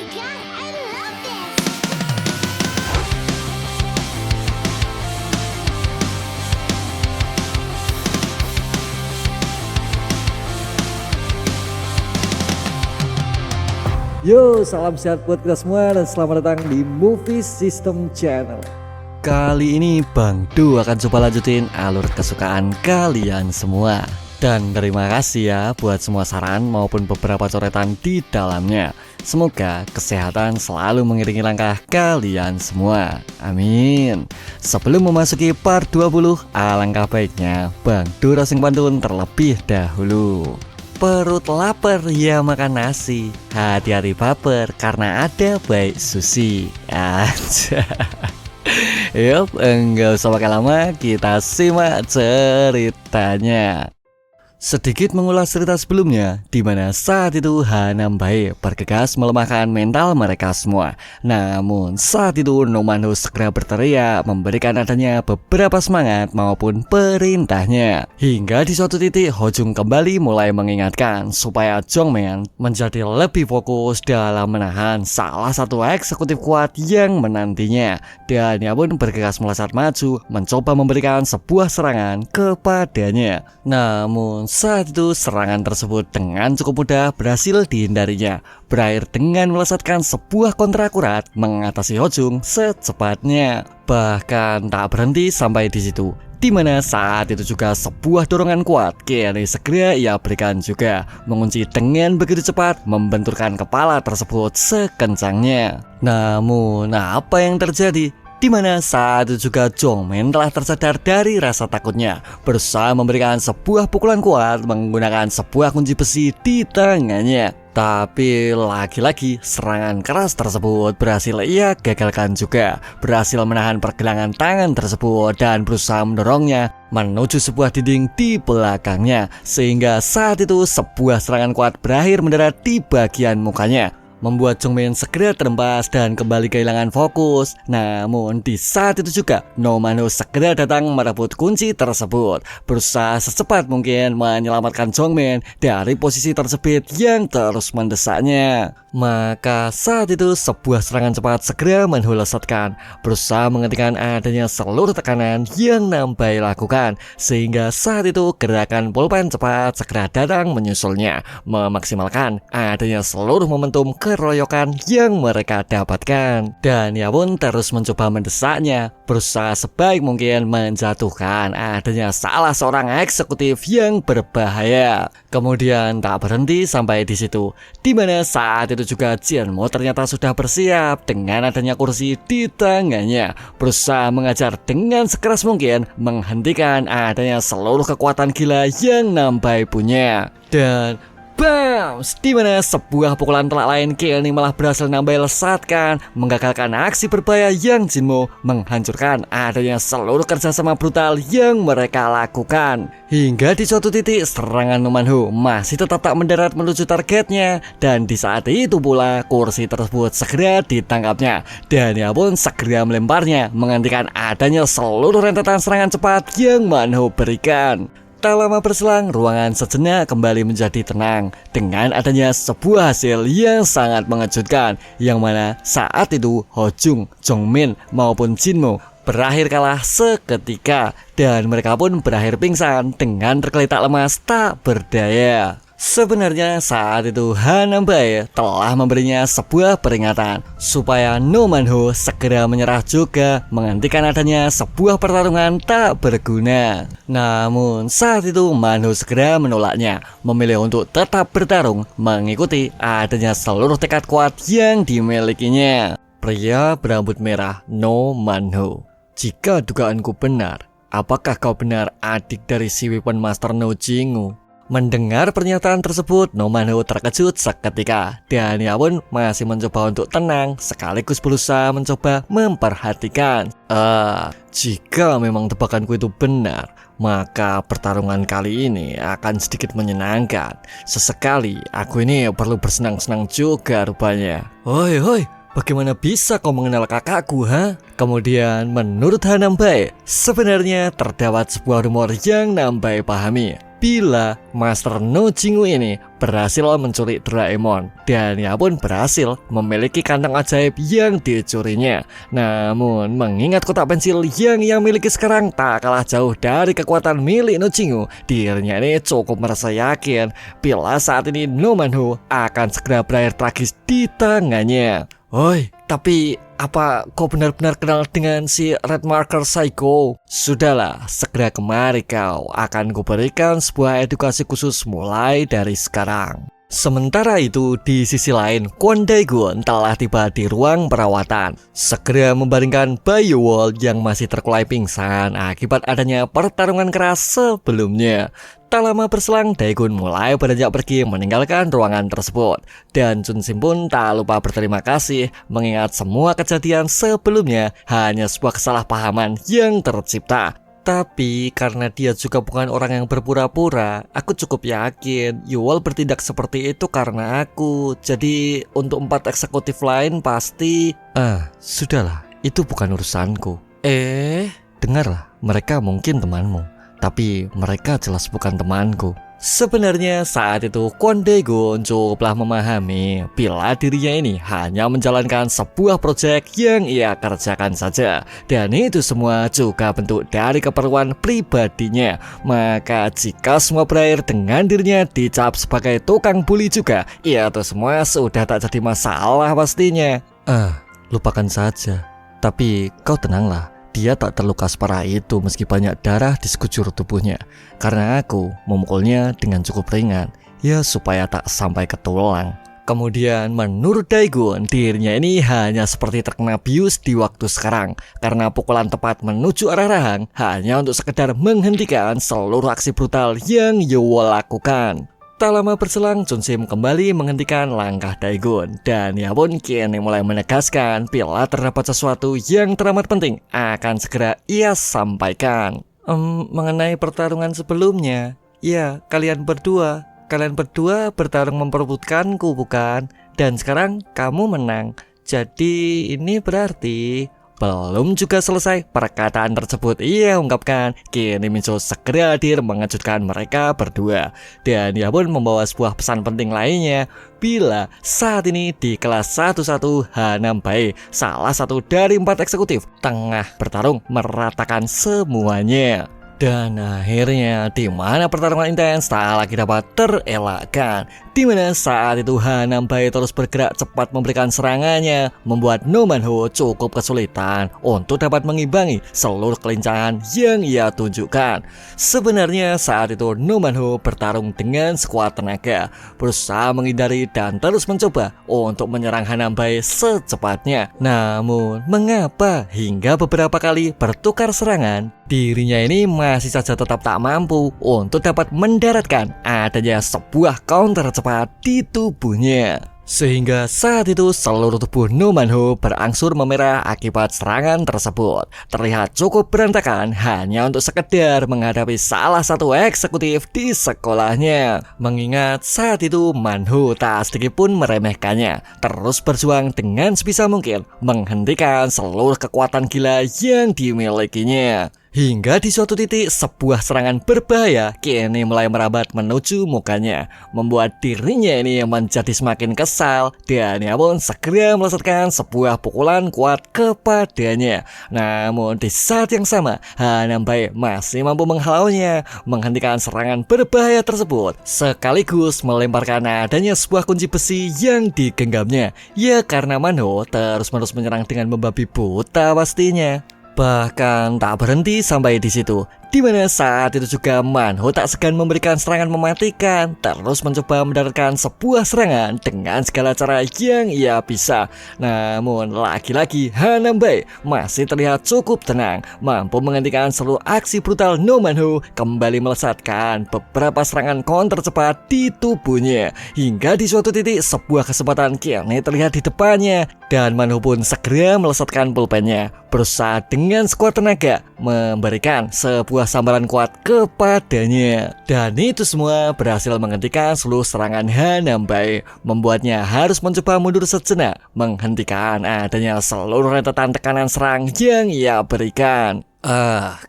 my god, I love this! Yo, salam sehat buat kita semua dan selamat datang di Movie System Channel. Kali ini Bang Du akan coba lanjutin alur kesukaan kalian semua. Dan terima kasih ya buat semua saran maupun beberapa coretan di dalamnya. Semoga kesehatan selalu mengiringi langkah kalian semua. Amin. Sebelum memasuki part 20, alangkah baiknya Bang Du roasting pantun terlebih dahulu. Perut lapar ya makan nasi, hati-hati baper karena ada baik sushi. Aja. Yup, enggak usah pakai lama, kita simak ceritanya. Sedikit mengulas cerita sebelumnya, di mana saat itu Hanambae bergegas melemahkan mental mereka semua. Namun saat itu Nomanho segera berteriak memberikan adanya beberapa semangat maupun perintahnya. Hingga di suatu titik Hojung kembali mulai mengingatkan supaya Jongmin menjadi lebih fokus dalam menahan salah satu eksekutif kuat yang menantinya. Dan ia pun bergegas melesat maju mencoba memberikan sebuah serangan kepadanya. Namun saat itu serangan tersebut dengan cukup mudah berhasil dihindarinya, berakhir dengan melesatkan sebuah kontra akurat mengatasi Hojung secepatnya. Bahkan tak berhenti sampai di situ, di mana saat itu juga sebuah dorongan kuat kini segera ia berikan juga, mengunci dengan begitu cepat membenturkan kepala tersebut sekencangnya. Namun apa yang terjadi? Di mana saat itu juga Jongmin telah tersadar dari rasa takutnya, berusaha memberikan sebuah pukulan kuat menggunakan sebuah kunci besi di tangannya. Tapi lagi-lagi serangan keras tersebut berhasil ia gagalkan juga, berhasil menahan pergelangan tangan tersebut dan berusaha mendorongnya menuju sebuah dinding di belakangnya. Sehingga saat itu sebuah serangan kuat berakhir mendarat di bagian mukanya, membuat Jongmin segera terhempas dan kembali kehilangan fokus. Namun di saat itu juga Nomanho segera datang merebut kunci tersebut, berusaha secepat mungkin menyelamatkan Jongmin dari posisi terjepit yang terus mendesaknya. Maka saat itu sebuah serangan cepat segera Manho lesatkan, berusaha menghentikan adanya seluruh tekanan yang Nambai lakukan. Sehingga saat itu gerakan pulpen cepat segera datang menyusulnya, memaksimalkan adanya seluruh momentum keroyokan yang mereka dapatkan. Dan ia pun terus mencoba mendesaknya, berusaha sebaik mungkin menjatuhkan adanya salah seorang eksekutif yang berbahaya. Kemudian tak berhenti sampai di situ, di mana saat itu juga Jianmo ternyata sudah bersiap dengan adanya kursi di tangannya, berusaha mengajar dengan sekeras mungkin menghentikan adanya seluruh kekuatan gila yang Nambai punya. Dan bams! Di mana sebuah pukulan telak lain kini malah berhasil Nambai lesatkan, menggagalkan aksi berbahaya yang Jinmo, menghancurkan adanya seluruh kerjasama brutal yang mereka lakukan. Hingga di suatu titik serangan Nomanho masih tetap tak mendarat menuju targetnya, dan di saat itu pula kursi tersebut segera ditangkapnya, dan ia pun segera melemparnya menghentikan adanya seluruh rentetan serangan cepat yang Manho berikan. Tak lama berselang, ruangan sejenak kembali menjadi tenang dengan adanya sebuah hasil yang sangat mengejutkan, yang mana saat itu Hojung, Jongmin maupun Jinmo berakhir kalah seketika, dan mereka pun berakhir pingsan dengan tergeletak lemas tak berdaya. Sebenarnya saat itu Hanambae telah memberinya sebuah peringatan supaya Nomanho segera menyerah juga, menghentikan adanya sebuah pertarungan tak berguna. Namun saat itu Manho segera menolaknya, memilih untuk tetap bertarung mengikuti adanya seluruh tekad kuat yang dimilikinya. Pria berambut merah Nomanho, jika dugaanku benar, apakah kau benar adik dari si Weapon Master No Jingu? Mendengar pernyataan tersebut, Nomanho terkejut seketika, dan ia pun masih mencoba untuk tenang sekaligus berusaha mencoba memperhatikan. Jika memang tebakanku itu benar, maka pertarungan kali ini akan sedikit menyenangkan. Sesekali aku ini perlu bersenang-senang juga rupanya. Hoi, bagaimana bisa kau mengenal kakakku, ha? Kemudian menurut Hanambae, sebenarnya terdapat sebuah rumor yang Nambai pahami, bila Master No Jingu ini berhasil mencuri Doraemon, dan ia pun berhasil memiliki kantong ajaib yang dicurinya. Namun mengingat kotak pensil yang ia miliki sekarang tak kalah jauh dari kekuatan milik No Jingu, dirinya ini cukup merasa yakin bila saat ini No Manho akan segera berakhir tragis di tangannya. Oi, tapi apa kau benar-benar kenal dengan si Red Marker Psycho? Sudahlah, segera kemari kau. Akan kuberikan sebuah edukasi khusus mulai dari sekarang. Sementara itu, di sisi lain, Kwon Dae-gun telah tiba di ruang perawatan. Segera membaringkan Bayu Wol yang masih terkulai pingsan akibat adanya pertarungan keras sebelumnya. Tak lama berselang, Dae-gun mulai beranjak pergi meninggalkan ruangan tersebut. Dan Chun Sim pun tak lupa berterima kasih mengingat semua kejadian sebelumnya hanya sebuah kesalahpahaman yang tercipta. Tapi karena dia juga bukan orang yang berpura-pura, aku cukup yakin Yuwol bertindak seperti itu karena aku. Jadi untuk 4 eksekutif lain pasti... sudahlah, itu bukan urusanku. Dengarlah, mereka mungkin temanmu, tapi mereka jelas bukan temanku. Sebenarnya saat itu Kwon Dae-gun cukuplah memahami bila dirinya ini hanya menjalankan sebuah proyek yang ia kerjakan saja, dan itu semua juga bentuk dari keperluan pribadinya. Maka jika semua berakhir dengan dirinya dicap sebagai tukang bully juga, itu semua sudah tak jadi masalah pastinya. Lupakan saja. Tapi kau tenanglah, dia tak terluka separah itu meski banyak darah di sekujur tubuhnya. Karena aku memukulnya dengan cukup ringan, ya supaya tak sampai ke tulang. Kemudian menurut Dae-gun, dirinya ini hanya seperti terkena bius di waktu sekarang. Karena pukulan tepat menuju arah rahang hanya untuk sekedar menghentikan seluruh aksi brutal yang Yuwol lakukan. Tak lama berselang, Chun Sim kembali menghentikan langkah Dae-gun, dan ia pun kini mulai menegaskan bila terdapat sesuatu yang teramat penting akan segera ia sampaikan. Mengenai pertarungan sebelumnya, ya kalian berdua bertarung memperebutkanku bukan? Dan sekarang kamu menang. Jadi ini berarti... Belum juga selesai perkataan tersebut ia ungkapkan, kini Minso segera hadir mengejutkan mereka berdua. Dan ia pun membawa sebuah pesan penting lainnya bila saat ini di kelas 11 Hanam Bae, salah satu dari 4 eksekutif, tengah bertarung meratakan semuanya. Dan akhirnya di mana pertarungan intens tak lagi dapat terelakkan, di mana saat itu Hanam Bae terus bergerak cepat memberikan serangannya, membuat No Manho cukup kesulitan untuk dapat mengimbangi seluruh kelincahan yang ia tunjukkan. Sebenarnya saat itu No Manho bertarung dengan sekuat tenaga, berusaha menghindari dan terus mencoba untuk menyerang Hanam Bae secepatnya. Namun mengapa hingga beberapa kali bertukar serangan, dirinya ini masih saja tetap tak mampu untuk dapat mendaratkan adanya sebuah counter cepat di tubuhnya. Sehingga saat itu seluruh tubuh No Manho berangsur memerah akibat serangan tersebut. Terlihat cukup berantakan hanya untuk sekedar menghadapi salah satu eksekutif di sekolahnya. Mengingat saat itu Manho tak sedikit pun meremehkannya, terus berjuang dengan sebisa mungkin menghentikan seluruh kekuatan gila yang dimilikinya. Hingga di suatu titik sebuah serangan berbahaya kini mulai merambat menuju mukanya, membuat dirinya ini menjadi semakin kesal, dan ia pun segera melesatkan sebuah pukulan kuat kepadanya. Namun di saat yang sama Hanam Bae masih mampu menghalaunya, menghentikan serangan berbahaya tersebut, sekaligus melemparkan adanya sebuah kunci besi yang digenggamnya. Ya karena Manho terus-menerus menyerang dengan membabi buta pastinya. Bahkan tak berhenti sampai di situ, di mana saat itu juga Manho tak segan memberikan serangan mematikan, terus mencoba mendaratkan sebuah serangan dengan segala cara yang ia bisa. Namun lagi-lagi Hanam Bae masih terlihat cukup tenang, mampu menghentikan seluruh aksi brutal No Manho, kembali melesatkan beberapa serangan counter cepat di tubuhnya. Hingga di suatu titik sebuah kesempatan kini terlihat di depannya, dan Manho pun segera melesatkan pulpennya, berusaha dengan sekuat tenaga memberikan sebuah sambaran kuat kepadanya. Dan itu semua berhasil menghentikan seluruh serangan Hanam Bae, membuatnya harus mencoba mundur sejenak, menghentikan adanya seluruh rentetan tekanan serang yang ia berikan.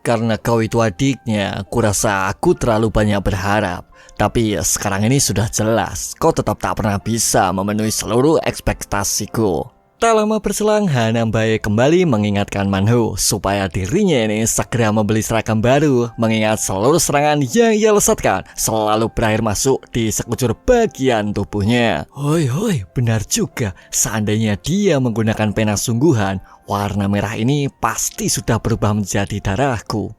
Karena kau itu adiknya, kurasa aku terlalu banyak berharap. Tapi sekarang ini sudah jelas, kau tetap tak pernah bisa memenuhi seluruh ekspektasiku. Tak lama berselang, Hanambae kembali mengingatkan Manho supaya dirinya ini segera membeli seragam baru, mengingat seluruh serangan yang ia lesatkan selalu berakhir masuk di sekujur bagian tubuhnya. Hoi, benar juga. Seandainya dia menggunakan pena sungguhan, warna merah ini pasti sudah berubah menjadi darahku.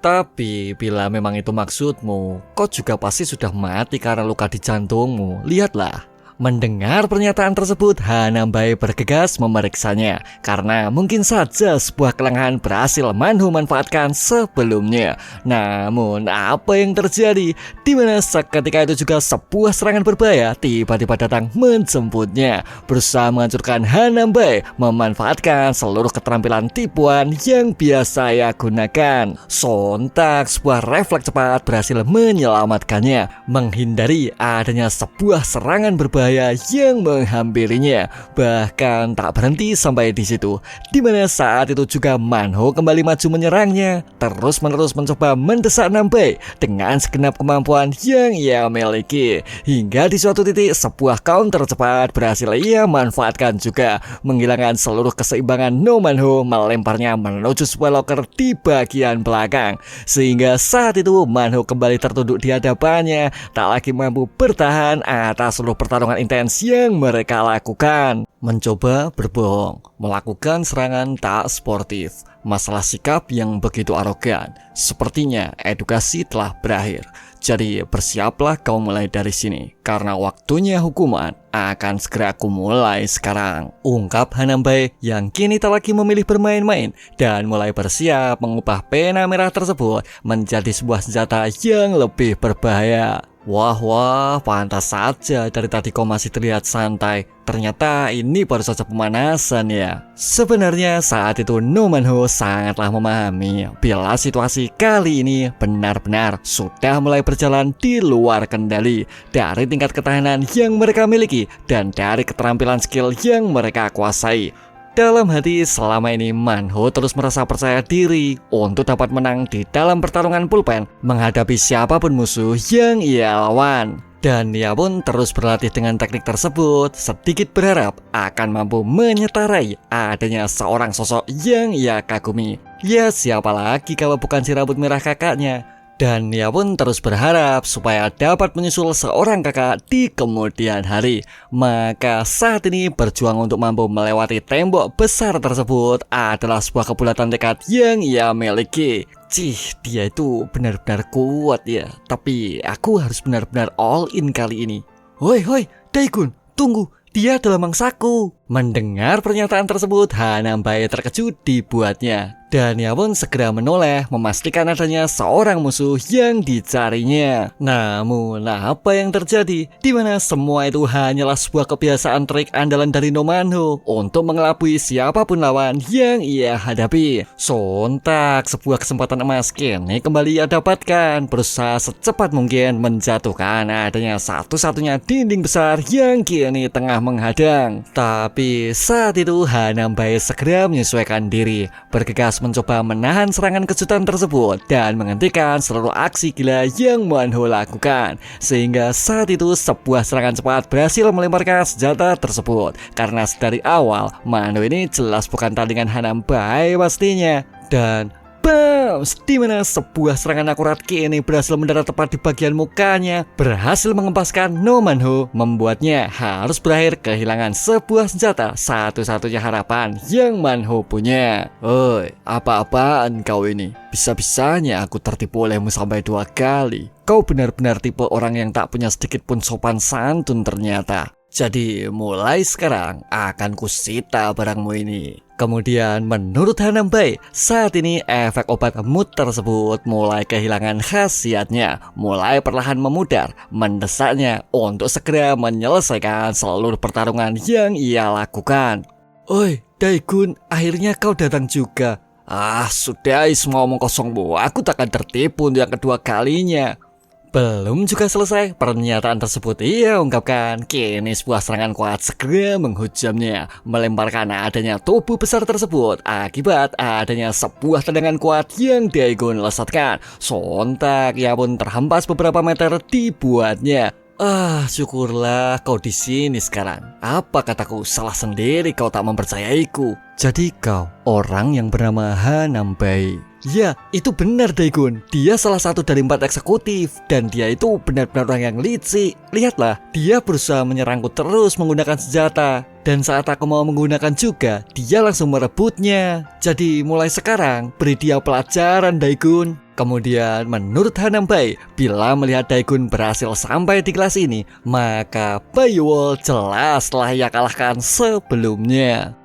Tapi bila memang itu maksudmu, kau juga pasti sudah mati karena luka di jantungmu. Lihatlah. Mendengar pernyataan tersebut, Hanambae bergegas memeriksanya karena mungkin saja sebuah kelengahan berhasil Manho manfaatkan sebelumnya. Namun apa yang terjadi? Dimana seketika itu juga sebuah serangan berbahaya tiba-tiba datang menjemputnya, berusaha menghancurkan Hanambae, memanfaatkan seluruh keterampilan tipuan yang biasa ia gunakan. Sontak sebuah refleks cepat berhasil menyelamatkannya, menghindari adanya sebuah serangan berbahaya yang menghampirinya. Bahkan tak berhenti sampai di situ, dimana saat itu juga Manho kembali maju menyerangnya, terus-menerus mencoba mendesak Hanambae dengan segenap kemampuan yang ia miliki. Hingga di suatu titik sebuah counter cepat berhasil ia manfaatkan juga, menghilangkan seluruh keseimbangan No Manho, melemparnya menuju sebuah loker di bagian belakang. Sehingga saat itu Manho kembali tertunduk di hadapannya, tak lagi mampu bertahan atas seluruh pertarungan intens yang mereka lakukan. Mencoba berbohong, melakukan serangan tak sportif, masalah sikap yang begitu arogan. Sepertinya edukasi telah berakhir. Jadi bersiaplah kau mulai dari sini, karena waktunya hukuman akan segera aku mulai sekarang, ungkap Hanambae yang kini tak lagi memilih bermain-main dan mulai bersiap mengubah pena merah tersebut menjadi sebuah senjata yang lebih berbahaya. Wah, pantas saja dari tadi kau masih terlihat santai. Ternyata ini baru saja pemanasan ya. Sebenarnya saat itu No Manho sangatlah memahami bila situasi kali ini benar-benar sudah mulai berjalan di luar kendali dari tingkat ketahanan yang mereka miliki dan dari keterampilan skill yang mereka kuasai. Dalam hati selama ini Manho terus merasa percaya diri untuk dapat menang di dalam pertarungan pulpen menghadapi siapapun musuh yang ia lawan. Dan ia pun terus berlatih dengan teknik tersebut, sedikit berharap akan mampu menyetarai adanya seorang sosok yang ia kagumi. Ya siapa lagi kalau bukan si rambut merah kakaknya. Dan ia pun terus berharap supaya dapat menyusul seorang kakak di kemudian hari. Maka saat ini berjuang untuk mampu melewati tembok besar tersebut adalah sebuah kebulatan tekad yang ia miliki. Dia itu benar-benar kuat ya. Tapi aku harus benar-benar all in kali ini. Hoi, Daikun, tunggu. Dia adalah mangsaku. Mendengar pernyataan tersebut, Hanambae terkejut dibuatnya. Dan ia pun segera menoleh memastikan adanya seorang musuh yang dicarinya. Namun apa yang terjadi? Dimana semua itu hanyalah sebuah kebiasaan trik andalan dari No Manho untuk mengelabui siapapun lawan yang ia hadapi. Sontak sebuah kesempatan emas kini kembali ia dapatkan, berusaha secepat mungkin menjatuhkan adanya satu-satunya dinding besar yang kini tengah menghadang. Tapi saat itu Hanambae segera menyesuaikan diri, bergegas mencoba menahan serangan kejutan tersebut dan menghentikan seluruh aksi gila yang Manho lakukan. Sehingga saat itu sebuah serangan cepat berhasil melemparkan senjata tersebut, karena dari awal Manho ini jelas bukan tandingan Hanambae pastinya. Dan dimana sebuah serangan akurat kini berhasil mendarat tepat di bagian mukanya, berhasil mengempaskan No Manho, membuatnya harus berakhir kehilangan sebuah senjata satu-satunya harapan yang Manho punya. Oi, apa-apaan kau ini? Bisa-bisanya aku tertipu olehmu sampai 2 kali. Kau benar-benar tipe orang yang tak punya sedikit pun sopan santun ternyata. Jadi mulai sekarang akan kusita barangmu ini. Kemudian menurut Hanambae, saat ini efek obat mood tersebut mulai kehilangan khasiatnya, mulai perlahan memudar, mendesaknya untuk segera menyelesaikan seluruh pertarungan yang ia lakukan. Oi, Daikun, akhirnya kau datang juga. Sudah, semua omong kosongmu, aku takkan tertipu untuk yang kedua kalinya. Belum juga selesai pernyataan tersebut, ia ungkapkan kini sebuah serangan kuat segera menghujamnya, melemparkan adanya tubuh besar tersebut akibat adanya sebuah tendangan kuat yang Daegun lesatkan. Sontak ia pun terhempas beberapa meter dibuatnya. Syukurlah kau di sini sekarang. Apa kataku salah sendiri kau tak mempercayaiku. Jadi kau orang yang bernama Hanambae. Ya, itu benar Daegun. Dia salah satu dari 4 eksekutif dan dia itu benar-benar orang yang licik. Lihatlah, dia berusaha menyerangku terus menggunakan senjata. Dan saat aku mau menggunakan juga, dia langsung merebutnya. Jadi mulai sekarang beri dia pelajaran Daegun. Kemudian menurut Hanambae, bila melihat Daegun berhasil sampai di kelas ini, maka Baiwol jelas telah ia kalahkan sebelumnya.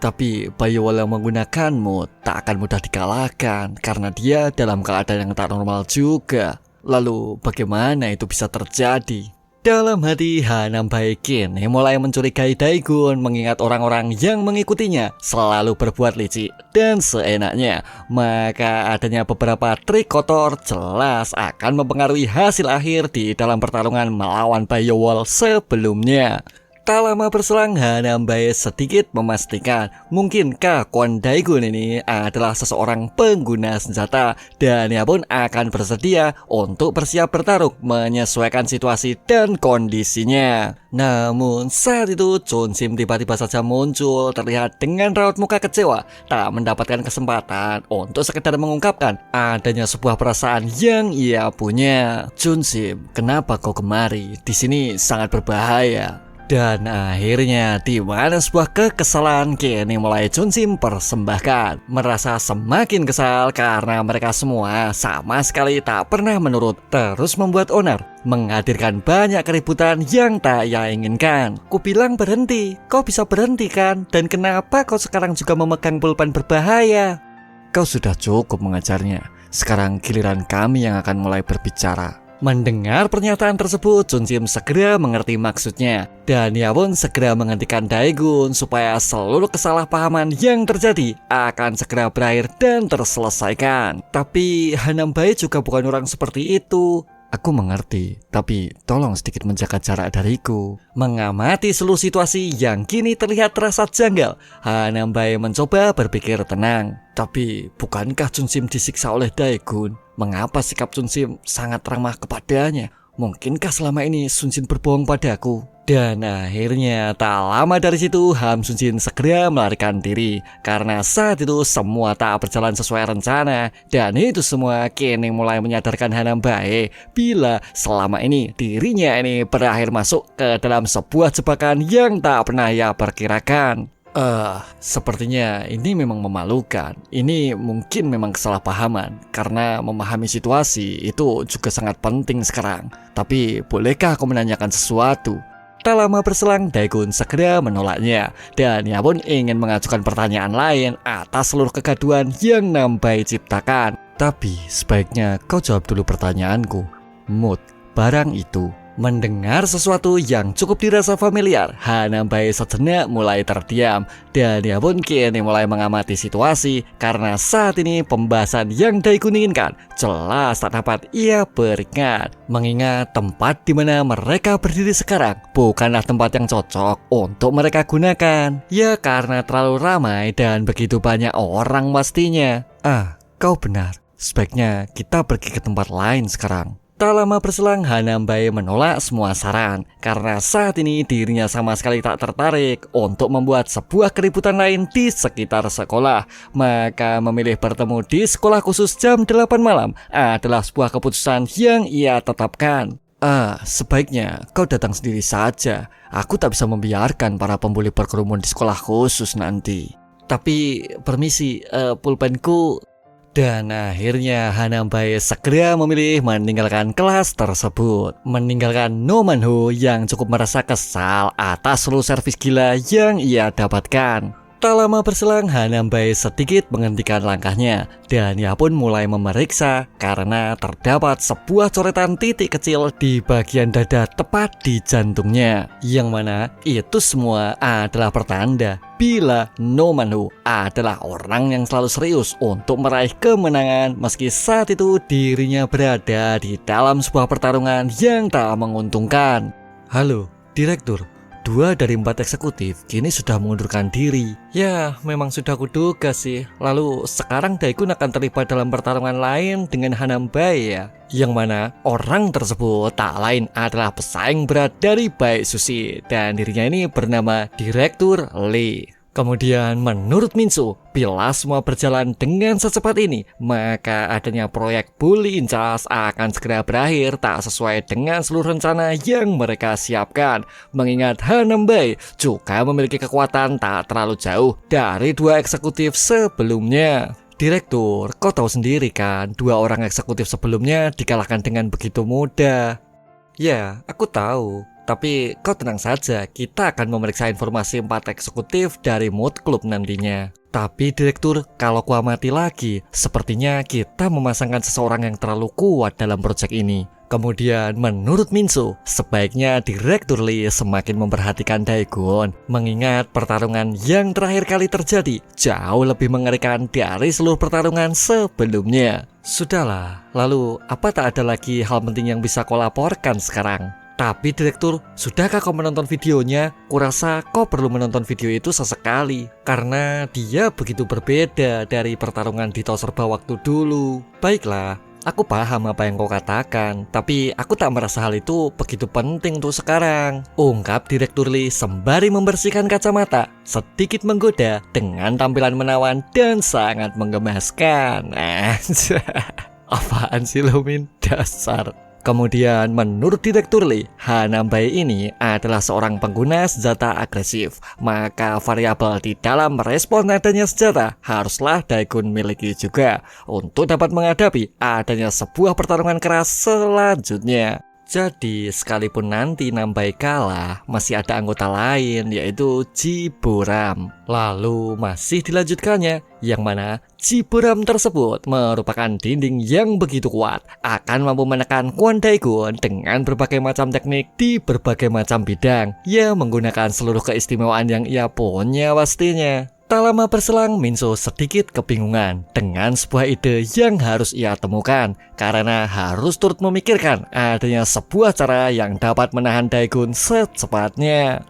Tapi Baiwol yang menggunakanmu tak akan mudah dikalahkan karena dia dalam keadaan yang tak normal juga. Lalu bagaimana itu bisa terjadi? Dalam hati Hanambae kini mulai mencurigai Daegun mengingat orang-orang yang mengikutinya selalu berbuat licik dan seenaknya. Maka adanya beberapa trik kotor jelas akan mempengaruhi hasil akhir di dalam pertarungan melawan Baiwol sebelumnya. Tak lama berselang, Hanambae sedikit memastikan mungkinkah Kwon Daegun ini adalah seseorang pengguna senjata dan ia pun akan bersedia untuk bersiap bertarung menyesuaikan situasi dan kondisinya. Namun saat itu Chunsim tiba-tiba saja muncul terlihat dengan raut muka kecewa, tak mendapatkan kesempatan untuk sekedar mengungkapkan adanya sebuah perasaan yang ia punya. Chunsim, kenapa kau kemari? Di sini sangat berbahaya. Dan akhirnya di mana sebuah kekesalan kini mulai Chunsim persembahkan. Merasa semakin kesal karena mereka semua sama sekali tak pernah menurut, terus membuat onar, menghadirkan banyak keributan yang tak ia inginkan. Ku bilang berhenti, kau bisa berhenti kan? Dan kenapa kau sekarang juga memegang pulpen berbahaya? Kau sudah cukup mengajarnya. Sekarang giliran kami yang akan mulai berbicara. Mendengar pernyataan tersebut, Chunsim segera mengerti maksudnya dan ia pun segera menghentikan Daegun supaya seluruh kesalahpahaman yang terjadi akan segera berakhir dan terselesaikan. Tapi Hanambae juga bukan orang seperti itu. Aku mengerti, tapi tolong sedikit menjaga jarak dariku. Mengamati seluruh situasi yang kini terlihat terasa janggal, Hanambae mencoba berpikir tenang. Tapi bukankah Chunsim disiksa oleh Daegun? Mengapa sikap Chunsim sangat ramah kepadanya? Mungkinkah selama ini Chunsim berbohong padaku? Dan akhirnya tak lama dari situ Ham Sunjin segera melarikan diri karena saat itu semua tak berjalan sesuai rencana. Dan itu semua kini mulai menyadarkan Hanambae bila selama ini dirinya ini berakhir masuk ke dalam sebuah jebakan yang tak pernah ia perkirakan. Sepertinya ini memang memalukan. Ini mungkin memang kesalahpahaman karena memahami situasi itu juga sangat penting sekarang. Tapi bolehkah aku menanyakan sesuatu? Tak lama berselang, Daegun segera menolaknya dan ia pun ingin mengajukan pertanyaan lain atas seluruh kegaduhan yang Nambae ciptakan. Tapi sebaiknya kau jawab dulu pertanyaanku. Mood, barang itu. Mendengar sesuatu yang cukup dirasa familiar, Hanambae sejenak mulai terdiam dan ia pun kini mulai mengamati situasi karena saat ini pembahasan yang Daegun inginkan jelas tak dapat ia berikan. Mengingat tempat di mana mereka berdiri sekarang bukanlah tempat yang cocok untuk mereka gunakan. Ya karena terlalu ramai dan begitu banyak orang pastinya. Kau benar. Sebaiknya kita pergi ke tempat lain sekarang. Tak lama berselang, Hanambae menolak semua saran karena saat ini dirinya sama sekali tak tertarik untuk membuat sebuah keributan lain di sekitar sekolah. Maka memilih bertemu di sekolah khusus jam 8 malam adalah sebuah keputusan yang ia tetapkan. Sebaiknya kau datang sendiri saja. Aku tak bisa membiarkan para pembuli berkerumun di sekolah khusus nanti. Tapi permisi, pulpenku. Dan akhirnya Hanambae segera memilih meninggalkan kelas tersebut, meninggalkan No Manho yang cukup merasa kesal atas seluruh servis gila yang ia dapatkan. Tak lama berselang, Hanambai sedikit menghentikan langkahnya dan ia pun mulai memeriksa karena terdapat sebuah coretan titik kecil di bagian dada tepat di jantungnya, yang mana itu semua adalah pertanda bila Nomanu adalah orang yang selalu serius untuk meraih kemenangan meski saat itu dirinya berada di dalam sebuah pertarungan yang tak menguntungkan. Halo, Direktur. 2 dari 4 eksekutif kini sudah mengundurkan diri. Ya, memang sudah kuduga sih. Lalu sekarang Daikun akan terlibat dalam pertarungan lain dengan Hanambai ya. Yang mana orang tersebut tak lain adalah pesaing berat dari Bai Sushi dan dirinya ini bernama Direktur Lee. Kemudian menurut Minsu, bila semua berjalan dengan secepat ini, maka adanya proyek Bully in Charge akan segera berakhir tak sesuai dengan seluruh rencana yang mereka siapkan. Mengingat Hanambai juga memiliki kekuatan tak terlalu jauh dari 2 eksekutif sebelumnya. Direktur, kau tahu sendiri kan, 2 orang eksekutif sebelumnya dikalahkan dengan begitu mudah. Ya, aku tahu. Tapi kau tenang saja, kita akan memeriksa informasi 4 eksekutif dari Mood Club nantinya. Tapi Direktur, kalau ku amati lagi, sepertinya kita memasangkan seseorang yang terlalu kuat dalam proyek ini. Kemudian menurut Minsu, sebaiknya Direktur Lee semakin memperhatikan Daikun, mengingat pertarungan yang terakhir kali terjadi jauh lebih mengerikan dari seluruh pertarungan sebelumnya. Sudahlah, lalu apa tak ada lagi hal penting yang bisa kau laporkan sekarang? Tapi Direktur, sudahkah kau menonton videonya? Kurasa kau perlu menonton video itu sesekali, karena dia begitu berbeda dari pertarungan di Tau Serba waktu dulu. Baiklah, aku paham apa yang kau katakan, tapi aku tak merasa hal itu begitu penting untuk sekarang, ungkap Direktur Lee sembari membersihkan kacamata, sedikit menggoda dengan tampilan menawan dan sangat menggemaskan. Apaan sih lo, Min? Dasar. Kemudian menurut Direktur Lee, Hanambai ini adalah seorang pengguna senjata agresif. Maka variabel di dalam respon adanya senjata haruslah Daikun miliki juga untuk dapat menghadapi adanya sebuah pertarungan keras selanjutnya. Jadi sekalipun nanti Nambai kalah, masih ada anggota lain yaitu Jiboram. Lalu masih dilanjutkannya, yang mana Jiboram tersebut merupakan dinding yang begitu kuat, akan mampu menekan Kwon Daikun dengan berbagai macam teknik di berbagai macam bidang. Ia menggunakan seluruh keistimewaan yang ia punya pastinya. Tak lama berselang, Minso sedikit kebingungan dengan sebuah ide yang harus ia temukan, karena harus turut memikirkan adanya sebuah cara yang dapat menahan Daikun secepatnya.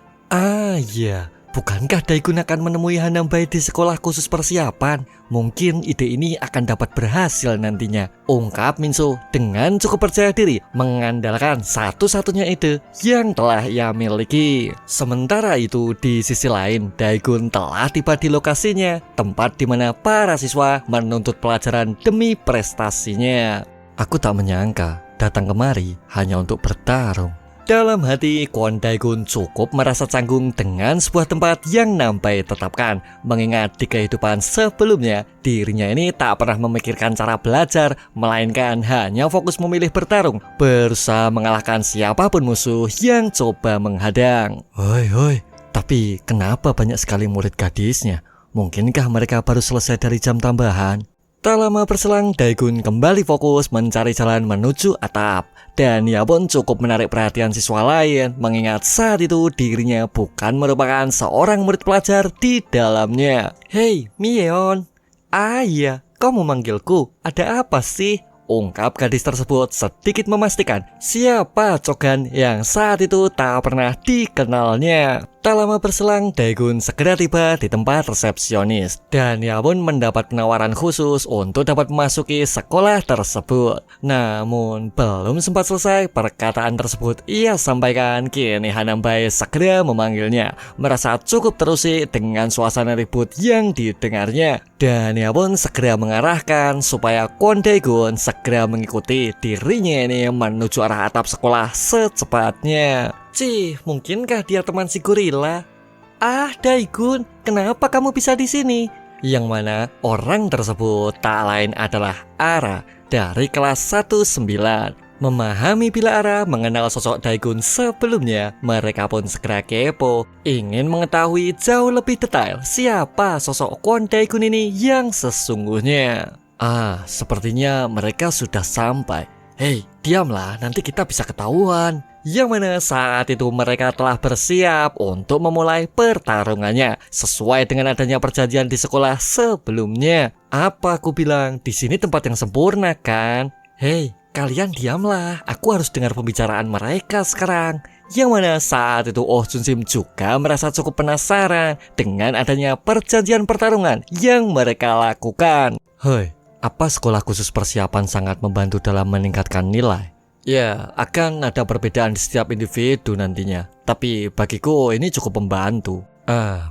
Ya, bukankah Daikun akan menemui Hanambai di sekolah khusus persiapan? Mungkin ide ini akan dapat berhasil nantinya, ungkap Minso dengan cukup percaya diri mengandalkan satu-satunya ide yang telah ia miliki. Sementara itu di sisi lain, Daikun telah tiba di lokasinya, tempat di mana para siswa menuntut pelajaran demi prestasinya. Aku tak menyangka datang kemari hanya untuk bertarung. Dalam hati, Kwon Daikun cukup merasa canggung dengan sebuah tempat yang Nambai tetapkan, mengingat di kehidupan sebelumnya dirinya ini tak pernah memikirkan cara belajar, melainkan hanya fokus memilih bertarung, berusaha mengalahkan siapapun musuh yang coba menghadang. Hoi, tapi kenapa banyak sekali murid gadisnya? Mungkinkah mereka baru selesai dari jam tambahan? Tak lama berselang, Daikun kembali fokus mencari jalan menuju atap. Dan ia pun cukup menarik perhatian siswa lain, mengingat saat itu dirinya bukan merupakan seorang murid pelajar di dalamnya. Hei, Mieon. Iya, kau memanggilku. Ada apa sih? Ungkap gadis tersebut sedikit memastikan siapa Chogan yang saat itu tak pernah dikenalnya. Tak lama berselang, Daikun segera tiba di tempat resepsionis dan ia pun mendapat penawaran khusus untuk dapat memasuki sekolah tersebut. Namun belum sempat selesai perkataan tersebut ia sampaikan, kini Hanambai segera memanggilnya, merasa cukup terusik dengan suasana ribut yang didengarnya, dan ia pun segera mengarahkan supaya Kwon Daikun segera mengikuti dirinya ini menuju arah atap sekolah secepatnya. Cih, mungkinkah dia teman si gorila? Daikun, kenapa kamu bisa di sini? Yang mana orang tersebut tak lain adalah Ara dari kelas 19. Memahami bila arah mengenal sosok Daegun sebelumnya, mereka pun segera kepo, ingin mengetahui jauh lebih detail siapa sosok Kwon Daegun ini yang sesungguhnya. Sepertinya mereka sudah sampai. Hei, diamlah, nanti kita bisa ketahuan. Yang mana saat itu mereka telah bersiap untuk memulai pertarungannya sesuai dengan adanya perjanjian di sekolah sebelumnya. Apa aku bilang, di sini tempat yang sempurna kan? Hei, kalian diamlah, aku harus dengar pembicaraan mereka sekarang. Yang mana saat itu Oh Jun Sim juga merasa cukup penasaran dengan adanya perjanjian pertarungan yang mereka lakukan. Hei, apa sekolah khusus persiapan sangat membantu dalam meningkatkan nilai? Ya, akan ada perbedaan di setiap individu nantinya. Tapi bagiku ini cukup membantu.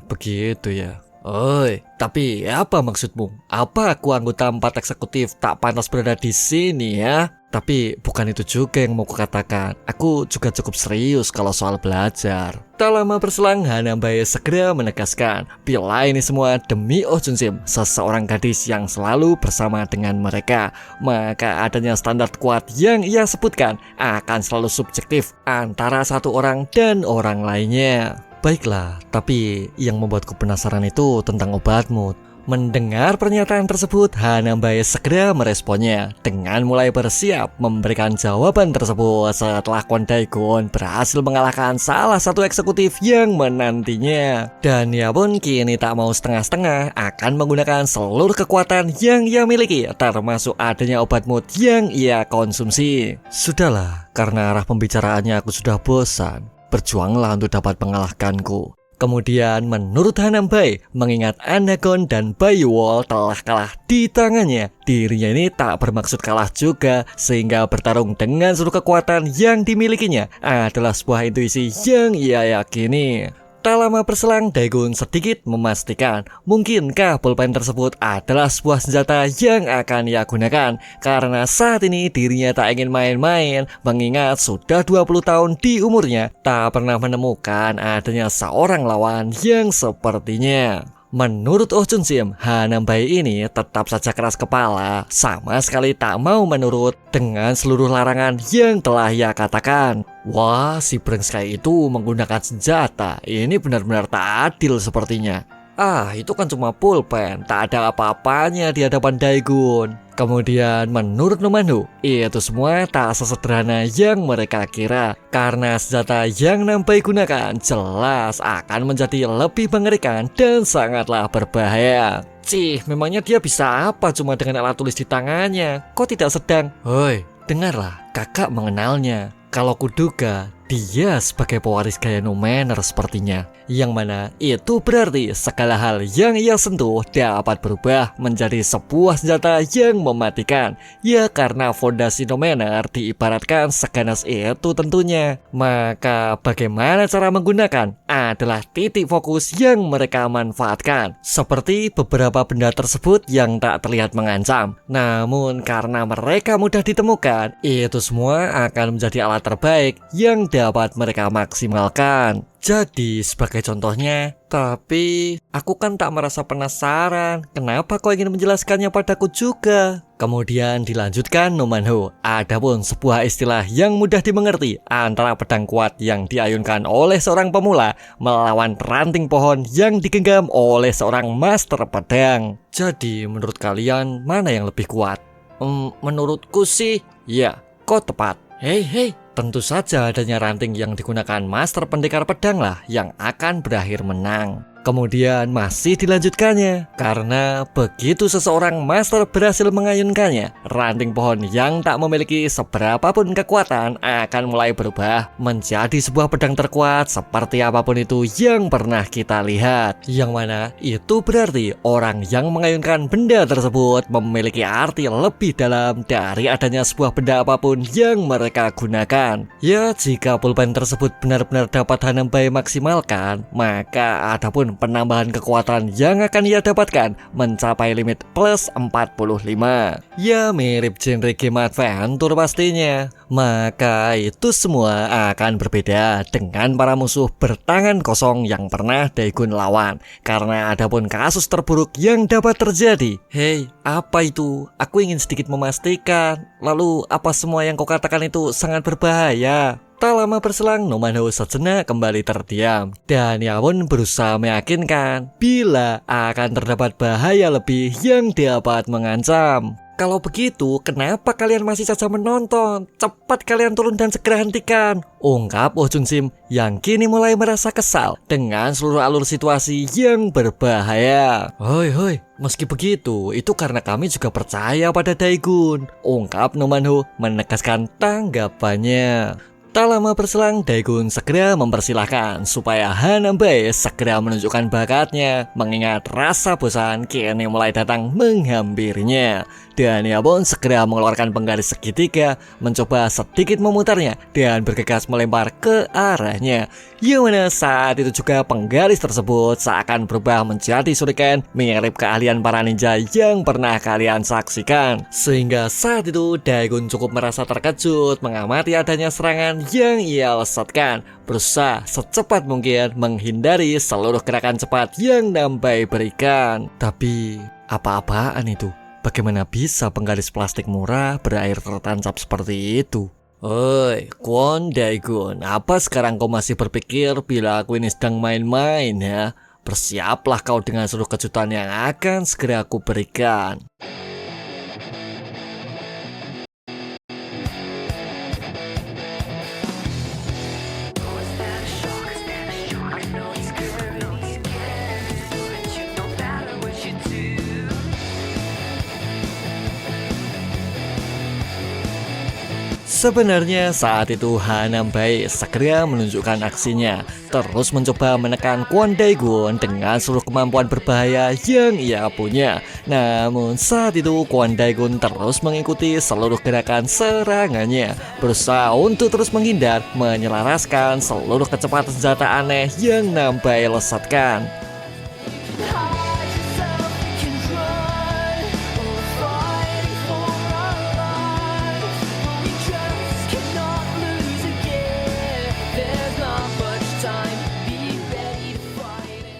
Begitu ya. Oi, tapi apa maksudmu? Apa aku anggota 4 eksekutif tak pantas berada di sini ya? Tapi bukan itu juga yang mau kukatakan. Aku juga cukup serius kalau soal belajar. Tak lama berselang, Hanambae segera menegaskan bila ini semua demi Oh Jun Sim, seseorang gadis yang selalu bersama dengan mereka. Maka adanya standar kuat yang ia sebutkan akan selalu subjektif antara satu orang dan orang lainnya. Baiklah, tapi yang membuatku penasaran itu tentang obatmu. Mendengar pernyataan tersebut, Hanambae segera meresponnya dengan mulai bersiap memberikan jawaban tersebut setelah Kwon Daegun berhasil mengalahkan salah satu eksekutif yang menantinya. Dan ia pun kini tak mau setengah-setengah akan menggunakan seluruh kekuatan yang ia miliki, termasuk adanya obat mood yang ia konsumsi. Sudahlah, karena arah pembicaraannya aku sudah bosan. Berjuanglah untuk dapat mengalahkanku. Kemudian menurut Hanambae, mengingat Anagon dan Bayuwol telah kalah di tangannya, dirinya ini tak bermaksud kalah juga, sehingga bertarung dengan seluruh kekuatan yang dimilikinya adalah sebuah intuisi yang ia yakini. Tak lama berselang, Daegun sedikit memastikan mungkinkah pulpen tersebut adalah sebuah senjata yang akan ia gunakan, karena saat ini dirinya tak ingin main-main, mengingat sudah 20 tahun di umurnya tak pernah menemukan adanya seorang lawan yang sepertinya. Menurut Oh Jun Sim, Hanambae ini tetap saja keras kepala, sama sekali tak mau menurut dengan seluruh larangan yang telah ia katakan. Wah, si brengskai itu menggunakan senjata, ini benar-benar tak adil sepertinya. Itu kan cuma pulpen, tak ada apa-apanya di hadapan Daegun. Kemudian menurut Numanhu, itu semua tak sesederhana yang mereka kira, karena senjata yang Nambae gunakan jelas akan menjadi lebih mengerikan dan sangatlah berbahaya. Memangnya dia bisa apa cuma dengan alat tulis di tangannya? Kok tidak sedang? Hoi, dengarlah, kakak mengenalnya. Kalau kuduga, dia sebagai pewaris gaya Numenor sepertinya. Yang mana itu berarti segala hal yang ia sentuh dapat berubah menjadi sebuah senjata yang mematikan. Ya karena fondasi Numenor diibaratkan seganas itu tentunya. Maka bagaimana cara menggunakan adalah titik fokus yang mereka manfaatkan. Seperti beberapa benda tersebut yang tak terlihat mengancam, namun karena mereka mudah ditemukan, itu semua akan menjadi alat terbaik yang dapat mereka maksimalkan. Jadi sebagai contohnya, tapi aku kan tak merasa penasaran, kenapa kau ingin menjelaskannya padaku juga? Kemudian dilanjutkan Numanhu, adapun sebuah istilah yang mudah dimengerti antara pedang kuat yang diayunkan oleh seorang pemula melawan ranting pohon yang digenggam oleh seorang master pedang. Jadi menurut kalian mana yang lebih kuat? Menurutku sih, ya, kau tepat. Hei, tentu saja adanya ranting yang digunakan master pendekar pedang lah yang akan berakhir menang. Kemudian masih dilanjutkannya, karena begitu seseorang master berhasil mengayunkannya, ranting pohon yang tak memiliki seberapapun kekuatan akan mulai berubah menjadi sebuah pedang terkuat seperti apapun itu yang pernah kita lihat. Yang mana itu berarti orang yang mengayunkan benda tersebut memiliki arti lebih dalam dari adanya sebuah benda apapun yang mereka gunakan. Ya, jika pulpen tersebut benar-benar dapat Hanambae maksimalkan, maka adapun dan penambahan kekuatan yang akan ia dapatkan mencapai limit plus 45. Ya mirip genre game adventure pastinya. Maka itu semua akan berbeda dengan para musuh bertangan kosong yang pernah Daegun lawan. Karena adapun kasus terburuk yang dapat terjadi. Hei, apa itu? Aku ingin sedikit memastikan. Lalu apa semua yang kau katakan itu sangat berbahaya? Tak lama berselang, Nomanho sejenak kembali terdiam dan ia pun berusaha meyakinkan bila akan terdapat bahaya lebih yang dapat mengancam. Kalau begitu, kenapa kalian masih saja menonton? Cepat kalian turun dan segera hentikan, ungkap Oh Jun Sim yang kini mulai merasa kesal dengan seluruh alur situasi yang berbahaya. Hoi, meski begitu, itu karena kami juga percaya pada Daegun, ungkap Nomanho menegaskan tanggapannya. Tak lama berselang, Daegun segera mempersilahkan supaya Hanambae segera menunjukkan bakatnya, mengingat rasa bosan kini mulai datang menghampirinya. Dan ia pun segera mengeluarkan penggaris segitiga, mencoba sedikit memutarnya dan bergegas melempar ke arahnya. Yang mana saat itu juga penggaris tersebut seakan berubah menjadi shuriken, mirip keahlian para ninja yang pernah kalian saksikan. Sehingga saat itu Daegun cukup merasa terkejut mengamati adanya serangan yang ia lesatkan, berusaha secepat mungkin menghindari seluruh gerakan cepat yang Nambai berikan. Tapi apa-apaan itu? Bagaimana bisa penggaris plastik murah berair tertancap seperti itu? Oi, Kwon Daegun, apa sekarang kau masih berpikir bila aku ini sedang main-main ya? Bersiaplah kau dengan seluruh kejutan yang akan segera aku berikan. Sebenarnya saat itu Hanambae segera menunjukkan aksinya, terus mencoba menekan Kwon Daegun dengan seluruh kemampuan berbahaya yang ia punya. Namun saat itu Kwon Daegun terus mengikuti seluruh gerakan serangannya, berusaha untuk terus menghindar, menyelaraskan seluruh kecepatan senjata aneh yang Nambae lesatkan.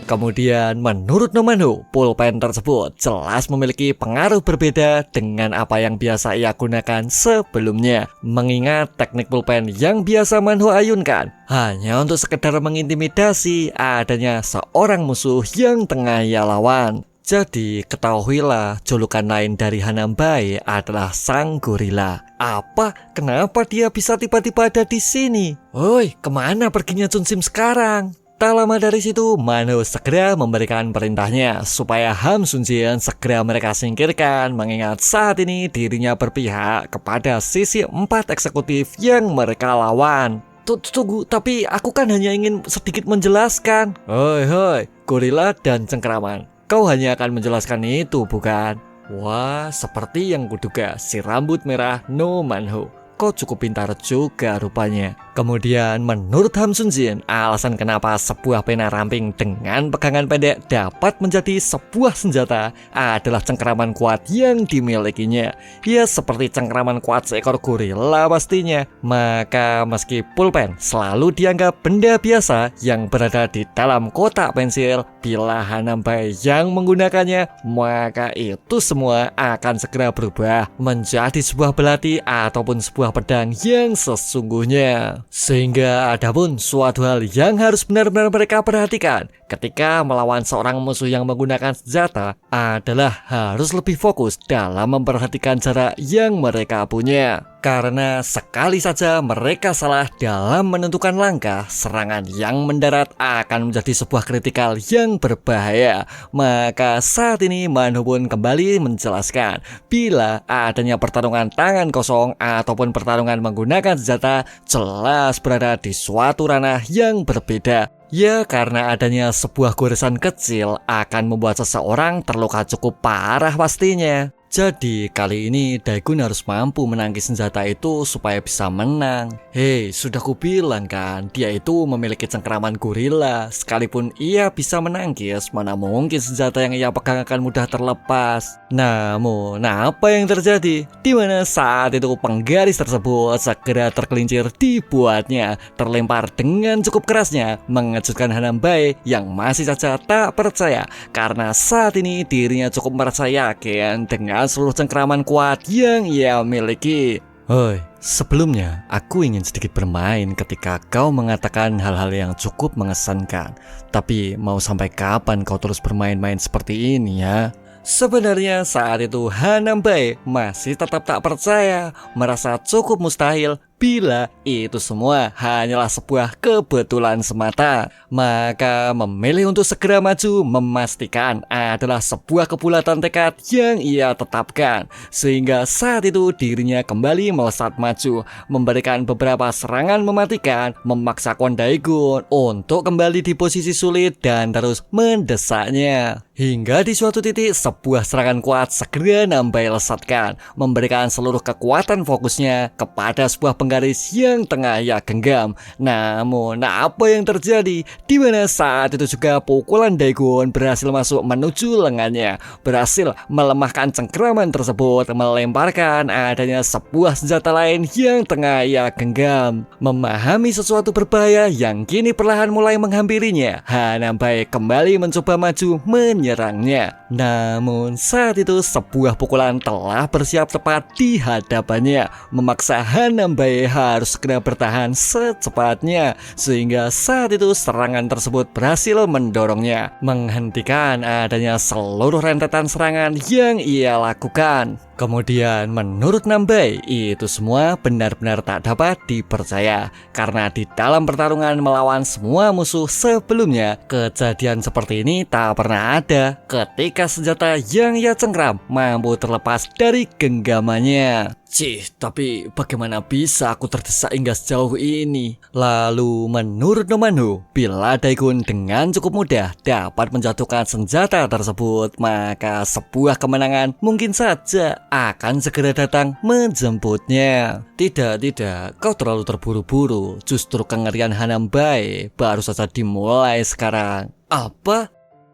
Kemudian menurut Nomanho, pulpen tersebut jelas memiliki pengaruh berbeda dengan apa yang biasa ia gunakan sebelumnya. Mengingat teknik pulpen yang biasa Manho ayunkan hanya untuk sekedar mengintimidasi adanya seorang musuh yang tengah ia lawan. Jadi ketahuilah julukan lain dari Hanambae adalah Sang Gorila. Apa? Kenapa dia bisa tiba-tiba ada di sini? Oi, kemana perginya Jun Sim sekarang? Tak lama dari situ, Manho segera memberikan perintahnya supaya Ham Sun Jin segera mereka singkirkan, mengingat saat ini dirinya berpihak kepada sisi 4 eksekutif yang mereka lawan. Tunggu, tapi aku kan hanya ingin sedikit menjelaskan. Hoi, gorila dan cengkeraman. Kau hanya akan menjelaskan itu, bukan? Wah, seperti yang kuduga, si rambut merah Nomanho. Kau cukup pintar juga rupanya. Kemudian menurut Ham Sun Jin, alasan kenapa sebuah pena ramping dengan pegangan pendek dapat menjadi sebuah senjata adalah cengkeraman kuat yang dimilikinya. Ya seperti cengkeraman kuat seekor gorila pastinya. Maka meski pulpen selalu dianggap benda biasa yang berada di dalam kotak pensil, bila Hanambae yang menggunakannya, maka itu semua akan segera berubah menjadi sebuah belati ataupun sebuah pedang yang sesungguhnya. Sehingga adapun suatu hal yang harus benar-benar mereka perhatikan ketika melawan seorang musuh yang menggunakan senjata adalah harus lebih fokus dalam memperhatikan jarak yang mereka punya. Karena sekali saja mereka salah dalam menentukan langkah, serangan yang mendarat akan menjadi sebuah kritikal yang berbahaya. Maka saat ini Manho pun kembali menjelaskan bila adanya pertarungan tangan kosong ataupun pertarungan menggunakan senjata jelas berada di suatu ranah yang berbeda. Ya karena adanya sebuah goresan kecil akan membuat seseorang terluka cukup parah pastinya. Jadi kali ini Daegun harus mampu menangkis senjata itu supaya bisa menang. Hei, sudah kubilang kan, dia itu memiliki cengkeraman gorila. Sekalipun ia bisa menangkis, mana mungkin senjata yang ia pegang akan mudah terlepas. Namun, apa yang terjadi? Di mana saat itu penggaris tersebut segera tergelincir dibuatnya, terlempar dengan cukup kerasnya, mengejutkan Hanambae yang masih saja tak percaya karena saat ini dirinya cukup merasa yakin dengan seluruh cengkeraman kuat yang ia miliki. Hoi, sebelumnya aku ingin sedikit bermain ketika kau mengatakan hal-hal yang cukup mengesankan. Tapi mau sampai kapan kau terus bermain-main seperti ini ya? Sebenarnya saat itu Hanambae masih tetap tak percaya, merasa cukup mustahil bila itu semua hanyalah sebuah kebetulan semata. Maka memilih untuk segera maju memastikan adalah sebuah kebulatan tekad yang ia tetapkan. Sehingga saat itu dirinya kembali melesat maju, memberikan beberapa serangan mematikan, memaksa Kwon Daegun untuk kembali di posisi sulit dan terus mendesaknya. Hingga di suatu titik sebuah serangan kuat segera Hanambae lesatkan, memberikan seluruh kekuatan fokusnya kepada sebuah penggaris yang tengah ia genggam. Namun apa yang terjadi? Di mana saat itu juga pukulan Daegun berhasil masuk menuju lengannya, berhasil melemahkan cengkeraman tersebut, melemparkan adanya sebuah senjata lain yang tengah ia genggam. Memahami sesuatu berbahaya yang kini perlahan mulai menghampirinya, Hanambae kembali mencoba maju menyerangnya. Namun saat itu sebuah pukulan telah bersiap tepat di hadapannya, memaksa Hanambae harus segera bertahan secepatnya. Sehingga saat itu serangan tersebut berhasil mendorongnya, menghentikan adanya seluruh rentetan serangan yang ia lakukan. Kemudian menurut Hanambae itu semua benar-benar tak dapat dipercaya, karena di dalam pertarungan melawan semua musuh sebelumnya, kejadian seperti ini tak pernah ada ketika senjata yang ia cengkram mampu terlepas dari genggamannya. Cih, tapi bagaimana bisa aku terdesak hingga sejauh ini? Lalu menurut Nomanho, bila Daegun dengan cukup mudah dapat menjatuhkan senjata tersebut, maka sebuah kemenangan mungkin saja akan segera datang menjemputnya. Tidak, kau terlalu terburu-buru. Justru kengerian Hanambae baru saja dimulai sekarang. Apa?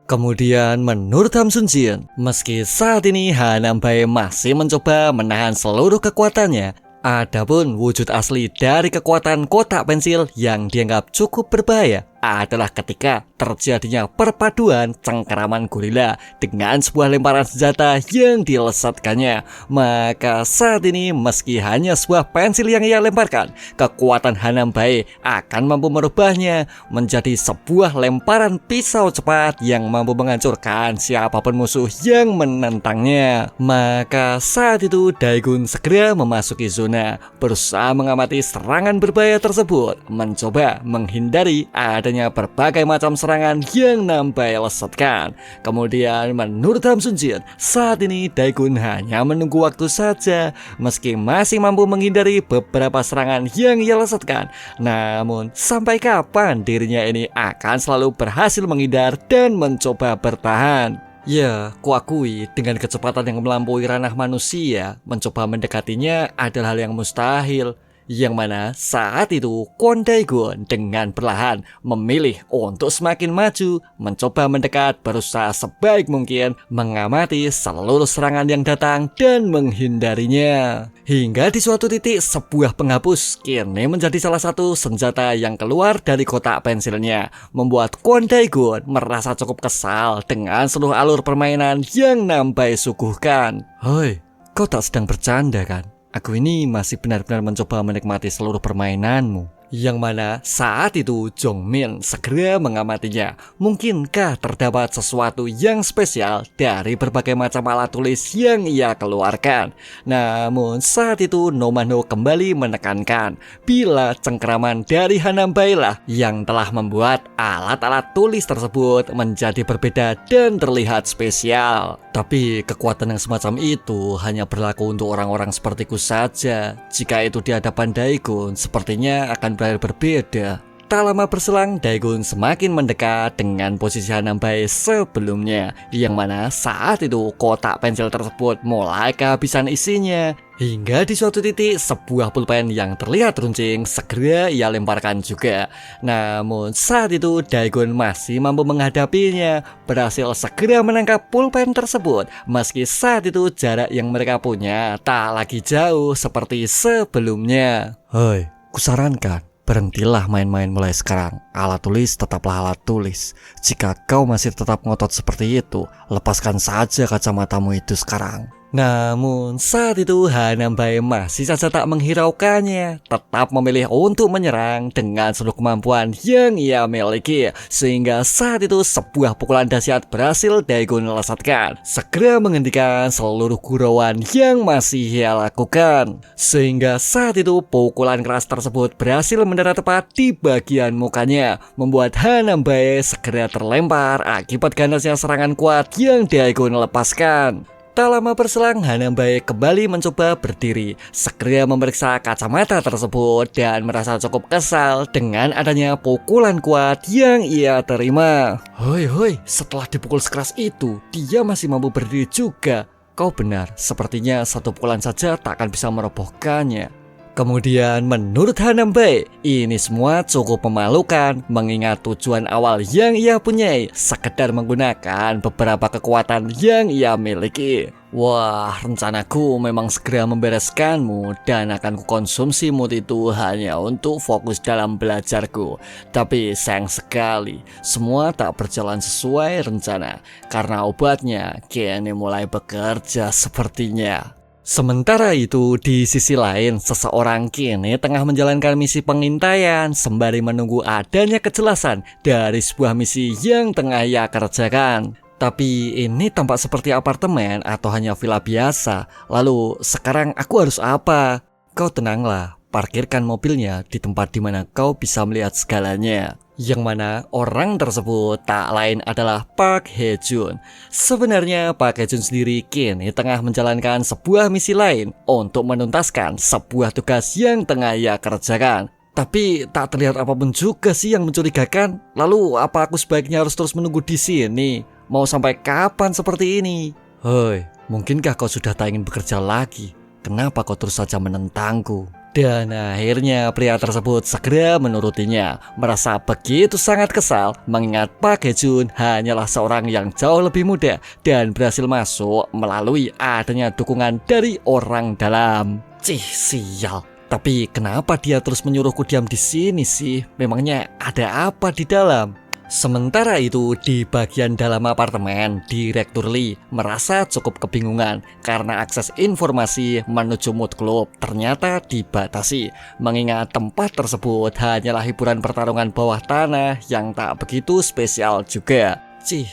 Kemudian menurut Ham Sun-jin, meski saat ini Hanambae masih mencoba menahan seluruh kekuatannya, adapun wujud asli dari kekuatan kotak pensil yang dianggap cukup berbahaya adalah ketika terjadinya perpaduan cengkeraman gorila dengan sebuah lemparan senjata yang dilesatkannya. Maka saat ini meski hanya sebuah pensil yang ia lemparkan, kekuatan Hanambae akan mampu merubahnya menjadi sebuah lemparan pisau cepat yang mampu menghancurkan siapapun musuh yang menentangnya. Maka saat itu Daegun segera memasuki zona, berusaha mengamati serangan berbahaya tersebut, mencoba menghindari adanya berbagai macam serangan yang Hanambae lesatkan. Kemudian menurut Ham Sun-jin, saat ini Daegun hanya menunggu waktu saja. Meski masih mampu menghindari beberapa serangan yang ia lesatkan, namun sampai kapan dirinya ini akan selalu berhasil menghindar dan mencoba bertahan? Ya, kuakui dengan kecepatan yang melampaui ranah manusia, mencoba mendekatinya adalah hal yang mustahil. Yang mana saat itu Kwon Daegun dengan perlahan memilih untuk semakin maju, mencoba mendekat, berusaha sebaik mungkin mengamati seluruh serangan yang datang dan menghindarinya. Hingga di suatu titik sebuah penghapus kini menjadi salah satu senjata yang keluar dari kotak pensilnya, membuat Kwon Daegun merasa cukup kesal dengan seluruh alur permainan yang Hanambae suguhkan. Hoi, kau tak sedang bercanda kan? Aku ini masih benar-benar mencoba menikmati seluruh permainanmu. Yang mana saat itu Jongmin segera mengamatinya. Mungkinkah terdapat sesuatu yang spesial dari berbagai macam alat tulis yang ia keluarkan? Namun saat itu Nomanho kembali menekankan bila cengkeraman dari Hanambae lah yang telah membuat alat-alat tulis tersebut menjadi berbeda dan terlihat spesial. Tapi kekuatan yang semacam itu hanya berlaku untuk orang-orang sepertiku saja. Jika itu di hadapan Daegun, sepertinya akan berakhir berbeda. Tak lama berselang, Daegun semakin mendekat dengan posisi Hanambae sebelumnya, yang mana saat itu kotak pensil tersebut mulai kehabisan isinya. Hingga di suatu titik, sebuah pulpen yang terlihat runcing segera ia lemparkan juga. Namun saat itu Daegun masih mampu menghadapinya, berhasil segera menangkap pulpen tersebut. Meski saat itu jarak yang mereka punya tak lagi jauh seperti sebelumnya. Hei, kusarankan, berhentilah main-main mulai sekarang. Alat tulis tetaplah alat tulis. Jika kau masih tetap ngotot seperti itu, lepaskan saja kacamatamu itu sekarang. Namun saat itu Hanambae masih saja tak menghiraukannya, tetap memilih untuk menyerang dengan seluruh kemampuan yang ia miliki. Sehingga saat itu sebuah pukulan dahsyat berhasil Daegun lesatkan, segera menghentikan seluruh gurauan yang masih ia lakukan. Sehingga saat itu pukulan keras tersebut berhasil mendarat tepat di bagian mukanya, membuat Hanambae segera terlempar akibat ganasnya serangan kuat yang Daegun lepaskan. Tak lama berselang, Hanambae kembali mencoba berdiri, segera memeriksa kacamata tersebut dan merasa cukup kesal dengan adanya pukulan kuat yang ia terima. Hoi, setelah dipukul sekeras itu, dia masih mampu berdiri juga. Kau benar, sepertinya satu pukulan saja tak akan bisa merobohkannya. Kemudian menurut Hanambae, ini semua cukup memalukan mengingat tujuan awal yang ia punyai sekedar menggunakan beberapa kekuatan yang ia miliki. Wah, rencanaku memang segera membereskanmu dan akan kukonsumsi mood itu hanya untuk fokus dalam belajarku. Tapi sayang sekali, semua tak berjalan sesuai rencana karena obatnya kini mulai bekerja sepertinya. Sementara itu, di sisi lain, seseorang kini tengah menjalankan misi pengintaian sembari menunggu adanya kejelasan dari sebuah misi yang tengah ia kerjakan. Tapi ini tampak seperti apartemen atau hanya villa biasa. Lalu, sekarang aku harus apa? Kau tenanglah, parkirkan mobilnya di tempat di mana kau bisa melihat segalanya. Yang mana orang tersebut tak lain adalah Park Hae-jun. Sebenarnya Park Hae-jun sendiri kini tengah menjalankan sebuah misi lain untuk menuntaskan sebuah tugas yang tengah ia kerjakan. Tapi tak terlihat apapun juga sih yang mencurigakan. Lalu apa aku sebaiknya harus terus menunggu di sini? Mau sampai kapan seperti ini? Hoi, mungkinkah kau sudah tak ingin bekerja lagi? Kenapa kau terus saja menentangku? Dan akhirnya pria tersebut segera menurutinya, merasa begitu sangat kesal mengingat Park Hae-jun hanyalah seorang yang jauh lebih muda dan berhasil masuk melalui adanya dukungan dari orang dalam. Sial. Tapi kenapa dia terus menyuruhku diam di sini sih? Memangnya ada apa di dalam? Sementara itu, di bagian dalam apartemen, Direktur Lee merasa cukup kebingungan karena akses informasi menuju mood club ternyata dibatasi, mengingat tempat tersebut hanyalah hiburan pertarungan bawah tanah yang tak begitu spesial juga.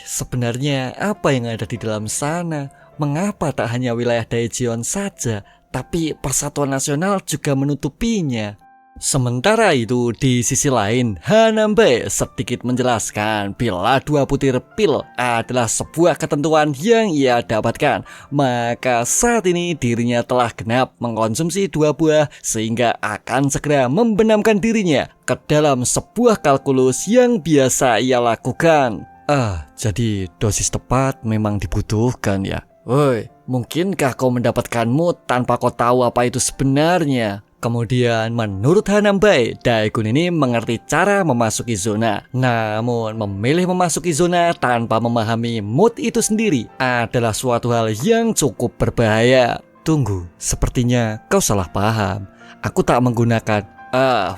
Sebenarnya apa yang ada di dalam sana? Mengapa tak hanya wilayah Daejeon saja, tapi Persatuan Nasional juga menutupinya? Sementara itu, di sisi lain, Hanambae sedikit menjelaskan bila 2 butir pil adalah sebuah ketentuan yang ia dapatkan. Maka saat ini dirinya telah genap mengkonsumsi 2 buah sehingga akan segera membenamkan dirinya ke dalam sebuah kalkulus yang biasa ia lakukan. Jadi dosis tepat memang dibutuhkan ya. Woi, mungkinkah kau mendapatkan mood tanpa kau tahu apa itu sebenarnya? Kemudian menurut Hanambae, Daegun ini mengerti cara memasuki zona. Namun memilih memasuki zona tanpa memahami mood itu sendiri adalah suatu hal yang cukup berbahaya. Tunggu, sepertinya kau salah paham. Aku tak menggunakan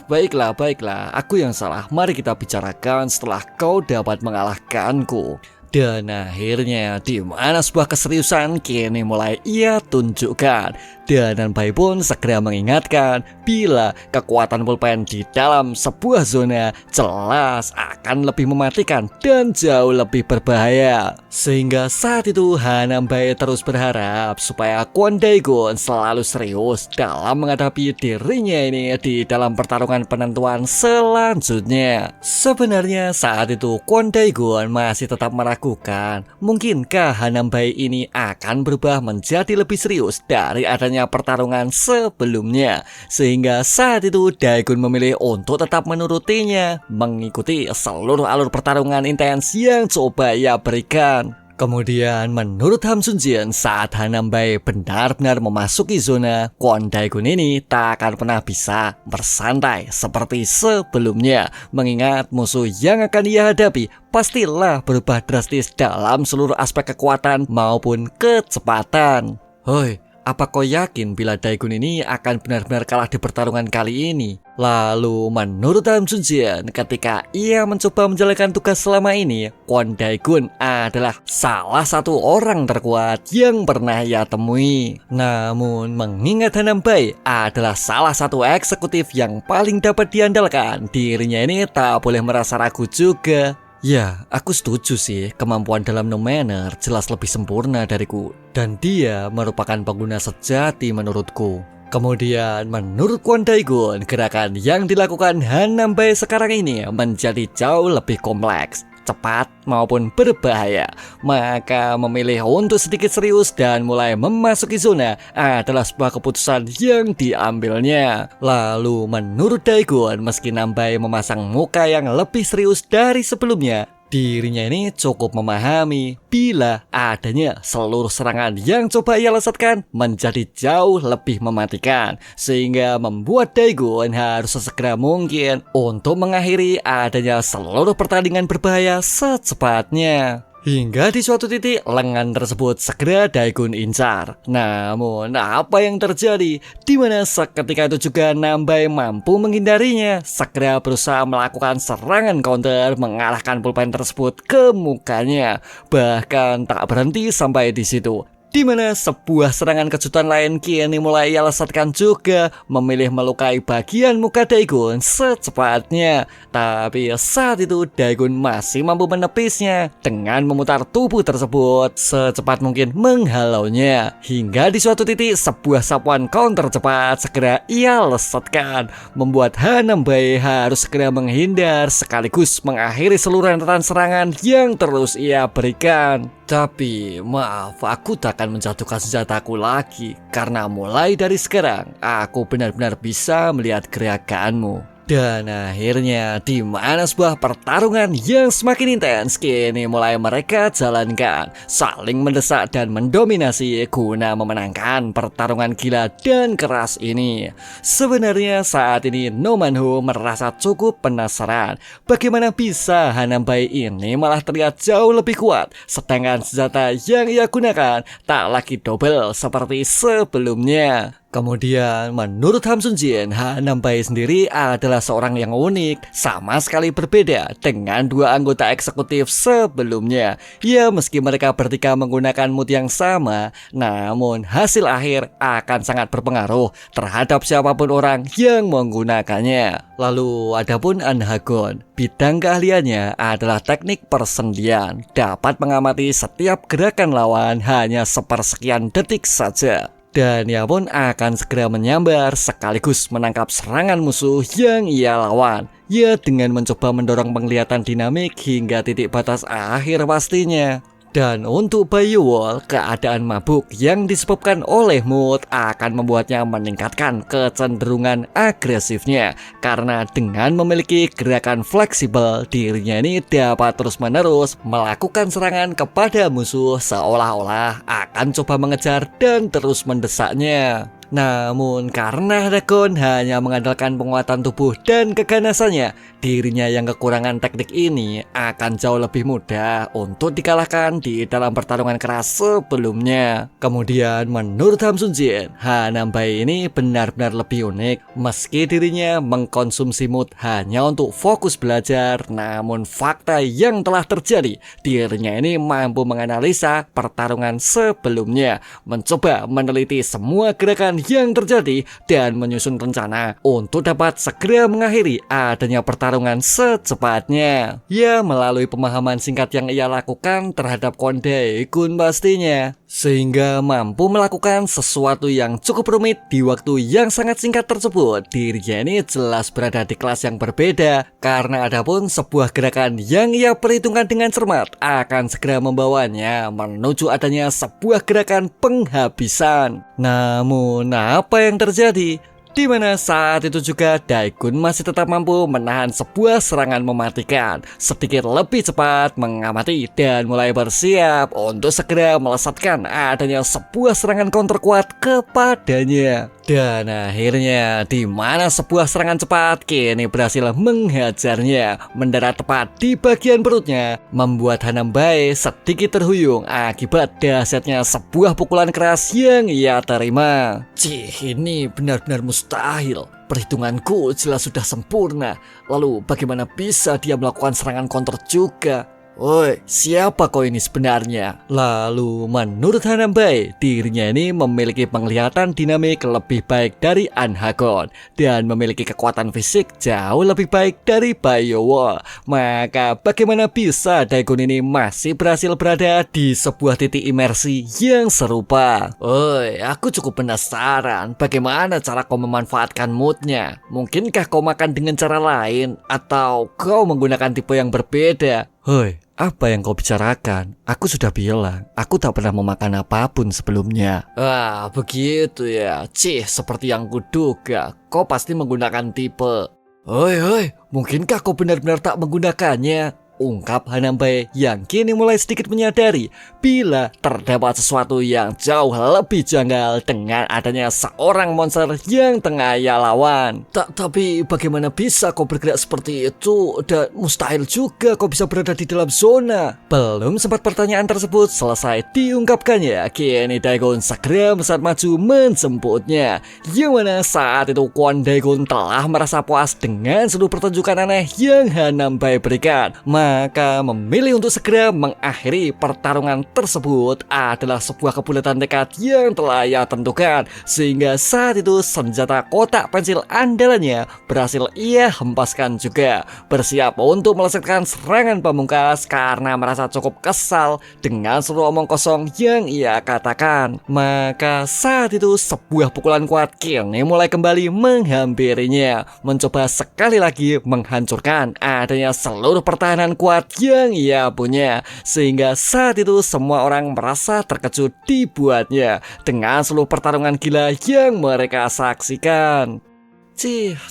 baiklah, aku yang salah. Mari kita bicarakan setelah kau dapat mengalahkanku. Dan akhirnya di mana sebuah keseriusan kini mulai ia tunjukkan. Dan Hanambae pun segera mengingatkan bila kekuatan pulpen di dalam sebuah zona jelas akan lebih mematikan dan jauh lebih berbahaya. Sehingga saat itu Hanambae terus berharap supaya Kwon Daegun selalu serius dalam menghadapi dirinya ini di dalam pertarungan penentuan selanjutnya. Sebenarnya saat itu Kwon Daegun masih tetap meragukan lakukan? Mungkinkah Hanambai ini akan berubah menjadi lebih serius dari adanya pertarungan sebelumnya? Sehingga saat itu Daegun memilih untuk tetap menurutinya, mengikuti seluruh alur pertarungan intens yang coba ia berikan. Kemudian menurut Ham Sun-jin, saat Hanambai benar-benar memasuki zona, Kwon Daegun ini tak akan pernah bisa bersantai seperti sebelumnya, mengingat musuh yang akan ia hadapi pastilah berubah drastis dalam seluruh aspek kekuatan maupun kecepatan. Hoi, apa kau yakin bila Daegun ini akan benar-benar kalah di pertarungan kali ini? Lalu menurut Ham Sun-jin, ketika ia mencoba menjalankan tugas selama ini, Kwon Daegun adalah salah satu orang terkuat yang pernah ia temui. Namun mengingat Hanambai adalah salah satu eksekutif yang paling dapat diandalkan, dirinya ini tak boleh merasa ragu juga. Ya, aku setuju sih, kemampuan dalam No Manner jelas lebih sempurna dariku, dan dia merupakan pengguna sejati menurutku. Kemudian menurut Kwon Daegun, gerakan yang dilakukan Hanambai sekarang ini menjadi jauh lebih kompleks, cepat maupun berbahaya. Maka memilih untuk sedikit serius dan mulai memasuki zona adalah sebuah keputusan yang diambilnya. Lalu menurut Daegun, meski Nambai memasang muka yang lebih serius dari sebelumnya, dirinya ini cukup memahami bila adanya seluruh serangan yang coba ia lesatkan menjadi jauh lebih mematikan, sehingga membuat Daegun harus sesegera mungkin untuk mengakhiri adanya seluruh pertandingan berbahaya secepatnya. Hingga di suatu titik lengan tersebut segera Daegun incar. Namun apa yang terjadi? Dimana seketika itu juga Nambai mampu menghindarinya, segera berusaha melakukan serangan counter mengalahkan pulpen tersebut ke mukanya. Bahkan tak berhenti sampai di situ, di mana sebuah serangan kejutan lain kini mulai ia lesatkan juga, memilih melukai bagian muka Daegun secepatnya. Tapi saat itu Daegun masih mampu menepisnya dengan memutar tubuh tersebut secepat mungkin menghalaunya. Hingga di suatu titik sebuah sapuan counter cepat segera ia lesatkan, membuat Hanambai harus segera menghindar sekaligus mengakhiri seluruh rentetan serangan yang terus ia berikan. Tapi maaf, aku tak akan menjatuhkan senjataku lagi, karena mulai dari sekarang aku benar-benar bisa melihat gerakanmu. Dan akhirnya di mana sebuah pertarungan yang semakin intens kini mulai mereka jalankan, saling mendesak dan mendominasi guna memenangkan pertarungan gila dan keras ini. Sebenarnya saat ini No Manho merasa cukup penasaran bagaimana bisa Hanambai ini malah terlihat jauh lebih kuat, sedangkan senjata yang ia gunakan tak lagi double seperti sebelumnya. Kemudian menurut Ham Sun-jin, Hanambai sendiri adalah seorang yang unik, sama sekali berbeda dengan dua anggota eksekutif sebelumnya. Ya, meski mereka bertiga menggunakan mood yang sama, namun hasil akhir akan sangat berpengaruh terhadap siapapun orang yang menggunakannya. Lalu adapun Anhagon, bidang keahliannya adalah teknik persendian, dapat mengamati setiap gerakan lawan hanya sepersekian detik saja. Dan ia pun akan segera menyambar sekaligus menangkap serangan musuh yang ia lawan. Ya, dengan mencoba mendorong penglihatan dinamik hingga titik batas akhir pastinya. Dan untuk Bayu Wall, keadaan mabuk yang disebabkan oleh mood akan membuatnya meningkatkan kecenderungan agresifnya. Karena dengan memiliki gerakan fleksibel, dirinya ini dapat terus-menerus melakukan serangan kepada musuh seolah-olah akan coba mengejar dan terus mendesaknya. Namun karena Dagon hanya mengandalkan penguatan tubuh dan keganasannya, dirinya yang kekurangan teknik ini akan jauh lebih mudah untuk dikalahkan di dalam pertarungan keras sebelumnya. Kemudian menurut Ham Sun-jin, Hanambai ini benar-benar lebih unik. Meski dirinya mengkonsumsi mood hanya untuk fokus belajar, namun fakta yang telah terjadi, dirinya ini mampu menganalisa pertarungan sebelumnya, mencoba meneliti semua gerakan yang terjadi dan menyusun rencana untuk dapat segera mengakhiri adanya pertarungan secepatnya. Ya, melalui pemahaman singkat yang ia lakukan terhadap Kwon Daegun pastinya. Sehingga mampu melakukan sesuatu yang cukup rumit di waktu yang sangat singkat tersebut. Dirinya ini jelas berada di kelas yang berbeda, karena adapun sebuah gerakan yang ia perhitungkan dengan cermat akan segera membawanya menuju adanya sebuah gerakan penghabisan. Namun apa yang terjadi? Di mana saat itu juga Daegun masih tetap mampu menahan sebuah serangan mematikan, sedikit lebih cepat mengamati dan mulai bersiap untuk segera melesatkan adanya sebuah serangan counter kuat kepadanya. Dan akhirnya di mana sebuah serangan cepat kini berhasil menghajarnya, mendarat tepat di bagian perutnya, membuat Hanambae sedikit terhuyung akibat dahsyatnya sebuah pukulan keras yang ia terima. Ini benar-benar mustahil. Perhitunganku jelas sudah sempurna. Lalu bagaimana bisa dia melakukan serangan counter juga? Woi, siapa kau ini sebenarnya? Lalu menurut Hanambae, dirinya ini memiliki penglihatan dinamik lebih baik dari Anhagon dan memiliki kekuatan fisik jauh lebih baik dari Baiyowo. Maka bagaimana bisa Daegun ini masih berhasil berada di sebuah titik imersi yang serupa? Woi, aku cukup penasaran bagaimana cara kau memanfaatkan moodnya. Mungkinkah kau makan dengan cara lain atau kau menggunakan tipe yang berbeda? Hoi, apa yang kau bicarakan? Aku sudah bilang, aku tak pernah memakan apapun sebelumnya. Ah, begitu ya. Seperti yang kuduga, kau pasti menggunakan tipe. Hoi, mungkinkah kau benar-benar tak menggunakannya? Ungkap Hanambae yang kini mulai sedikit menyadari bila terdapat sesuatu yang jauh lebih janggal dengan adanya seorang monster yang tengah ia lawan. Tapi bagaimana bisa kau bergerak seperti itu, dan mustahil juga kau bisa berada di dalam zona. Belum sempat pertanyaan tersebut selesai diungkapkannya, kini Daegun segera besar maju menjemputnya. Yang mana saat itu Kwon Daegun telah merasa puas dengan seluruh pertunjukan aneh yang Hanambae berikan. Maka memilih untuk segera mengakhiri pertarungan tersebut adalah sebuah kebulatan tekad yang telah ia tentukan. Sehingga saat itu senjata kotak pensil andalannya berhasil ia hempaskan juga, bersiap untuk melesatkan serangan pamungkas karena merasa cukup kesal dengan seluruh omong kosong yang ia katakan. Maka saat itu sebuah pukulan kuat kini mulai kembali menghampirinya, mencoba sekali lagi menghancurkan adanya seluruh pertahanan kuat yang ia punya. Sehingga saat itu semua orang merasa terkejut dibuatnya dengan seluruh pertarungan gila yang mereka saksikan.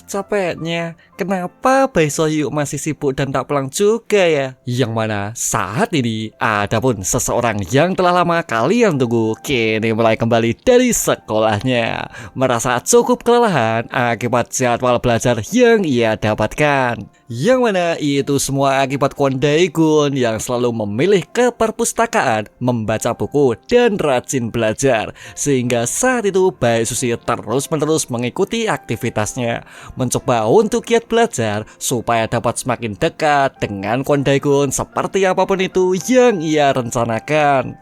Capeknya. Kenapa Bae Sohyuk masih sibuk dan tak pulang juga ya? Yang mana saat ini adapun seseorang yang telah lama kalian tunggu kini mulai kembali dari sekolahnya, merasa cukup kelelahan akibat jadwal belajar yang ia dapatkan. Yang mana itu semua akibat Kwon Daegun yang selalu memilih ke perpustakaan, membaca buku dan rajin belajar. Sehingga saat itu Bae Sushi terus-menerus mengikuti aktivitasnya, mencoba untuk giat belajar supaya dapat semakin dekat dengan Kwon Daegun seperti apapun itu yang ia rencanakan.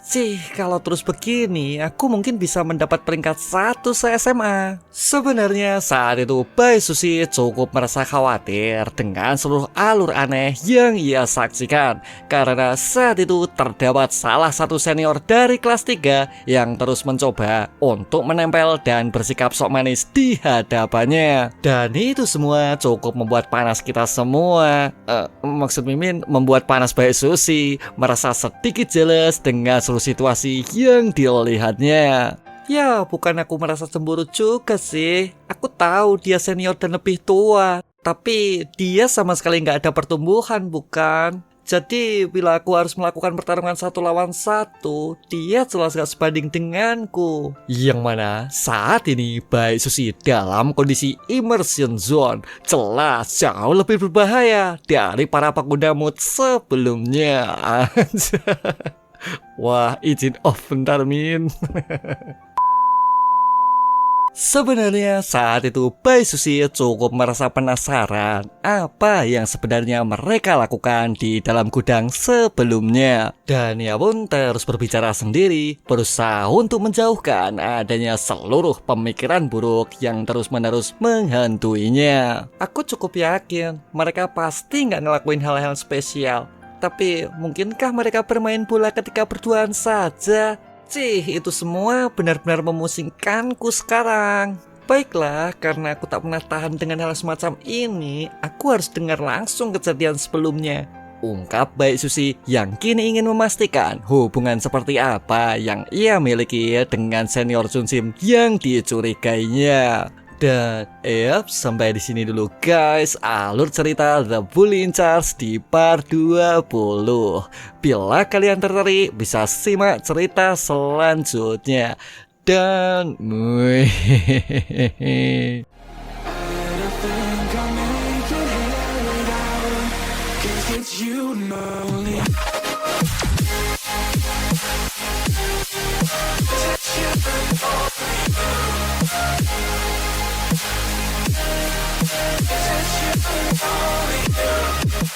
Kalau terus begini aku mungkin bisa mendapat peringkat 1 se-SMA. Sebenarnya saat itu Bae Sushi cukup merasa khawatir dengan seluruh alur aneh yang ia saksikan, karena saat itu terdapat salah satu senior dari kelas 3 yang terus mencoba untuk menempel dan bersikap sok manis di hadapannya. Dan itu semua cukup membuat panas kita semua. Maksud Mimin membuat panas Bae Sushi, merasa sedikit jealous dengan seluruh situasi yang dilihatnya. Ya, bukan aku merasa cemburu juga sih. Aku tahu dia senior dan lebih tua, tapi dia sama sekali nggak ada pertumbuhan, bukan? Jadi bila aku harus melakukan pertarungan 1 lawan 1, dia jelas gak sebanding denganku. Yang mana saat ini Bae Sushi dalam kondisi immersion zone jelas jauh lebih berbahaya dari para pengguna mood sebelumnya. Wah, izin off bentar Min. Sebenarnya saat itu Bae Sushi cukup merasa penasaran apa yang sebenarnya mereka lakukan di dalam gudang sebelumnya. Dan ia pun terus berbicara sendiri, berusaha untuk menjauhkan adanya seluruh pemikiran buruk yang terus-menerus menghantuinya. Aku cukup yakin mereka pasti nggak ngelakuin hal-hal spesial. Tapi mungkinkah mereka bermain bola ketika berduaan saja? Cih, itu semua benar-benar memusingkanku sekarang. Baiklah, karena aku tak pernah tahan dengan hal semacam ini, aku harus dengar langsung kejadian sebelumnya. Ungkap Baik Susi yang kini ingin memastikan hubungan seperti apa yang ia miliki dengan senior Chunsim yang dicurigainya. Dan sampai di sini dulu guys alur cerita The Bully in Charge di part 20. Bila kalian tertarik bisa simak cerita selanjutnya. Dan It's you, only you.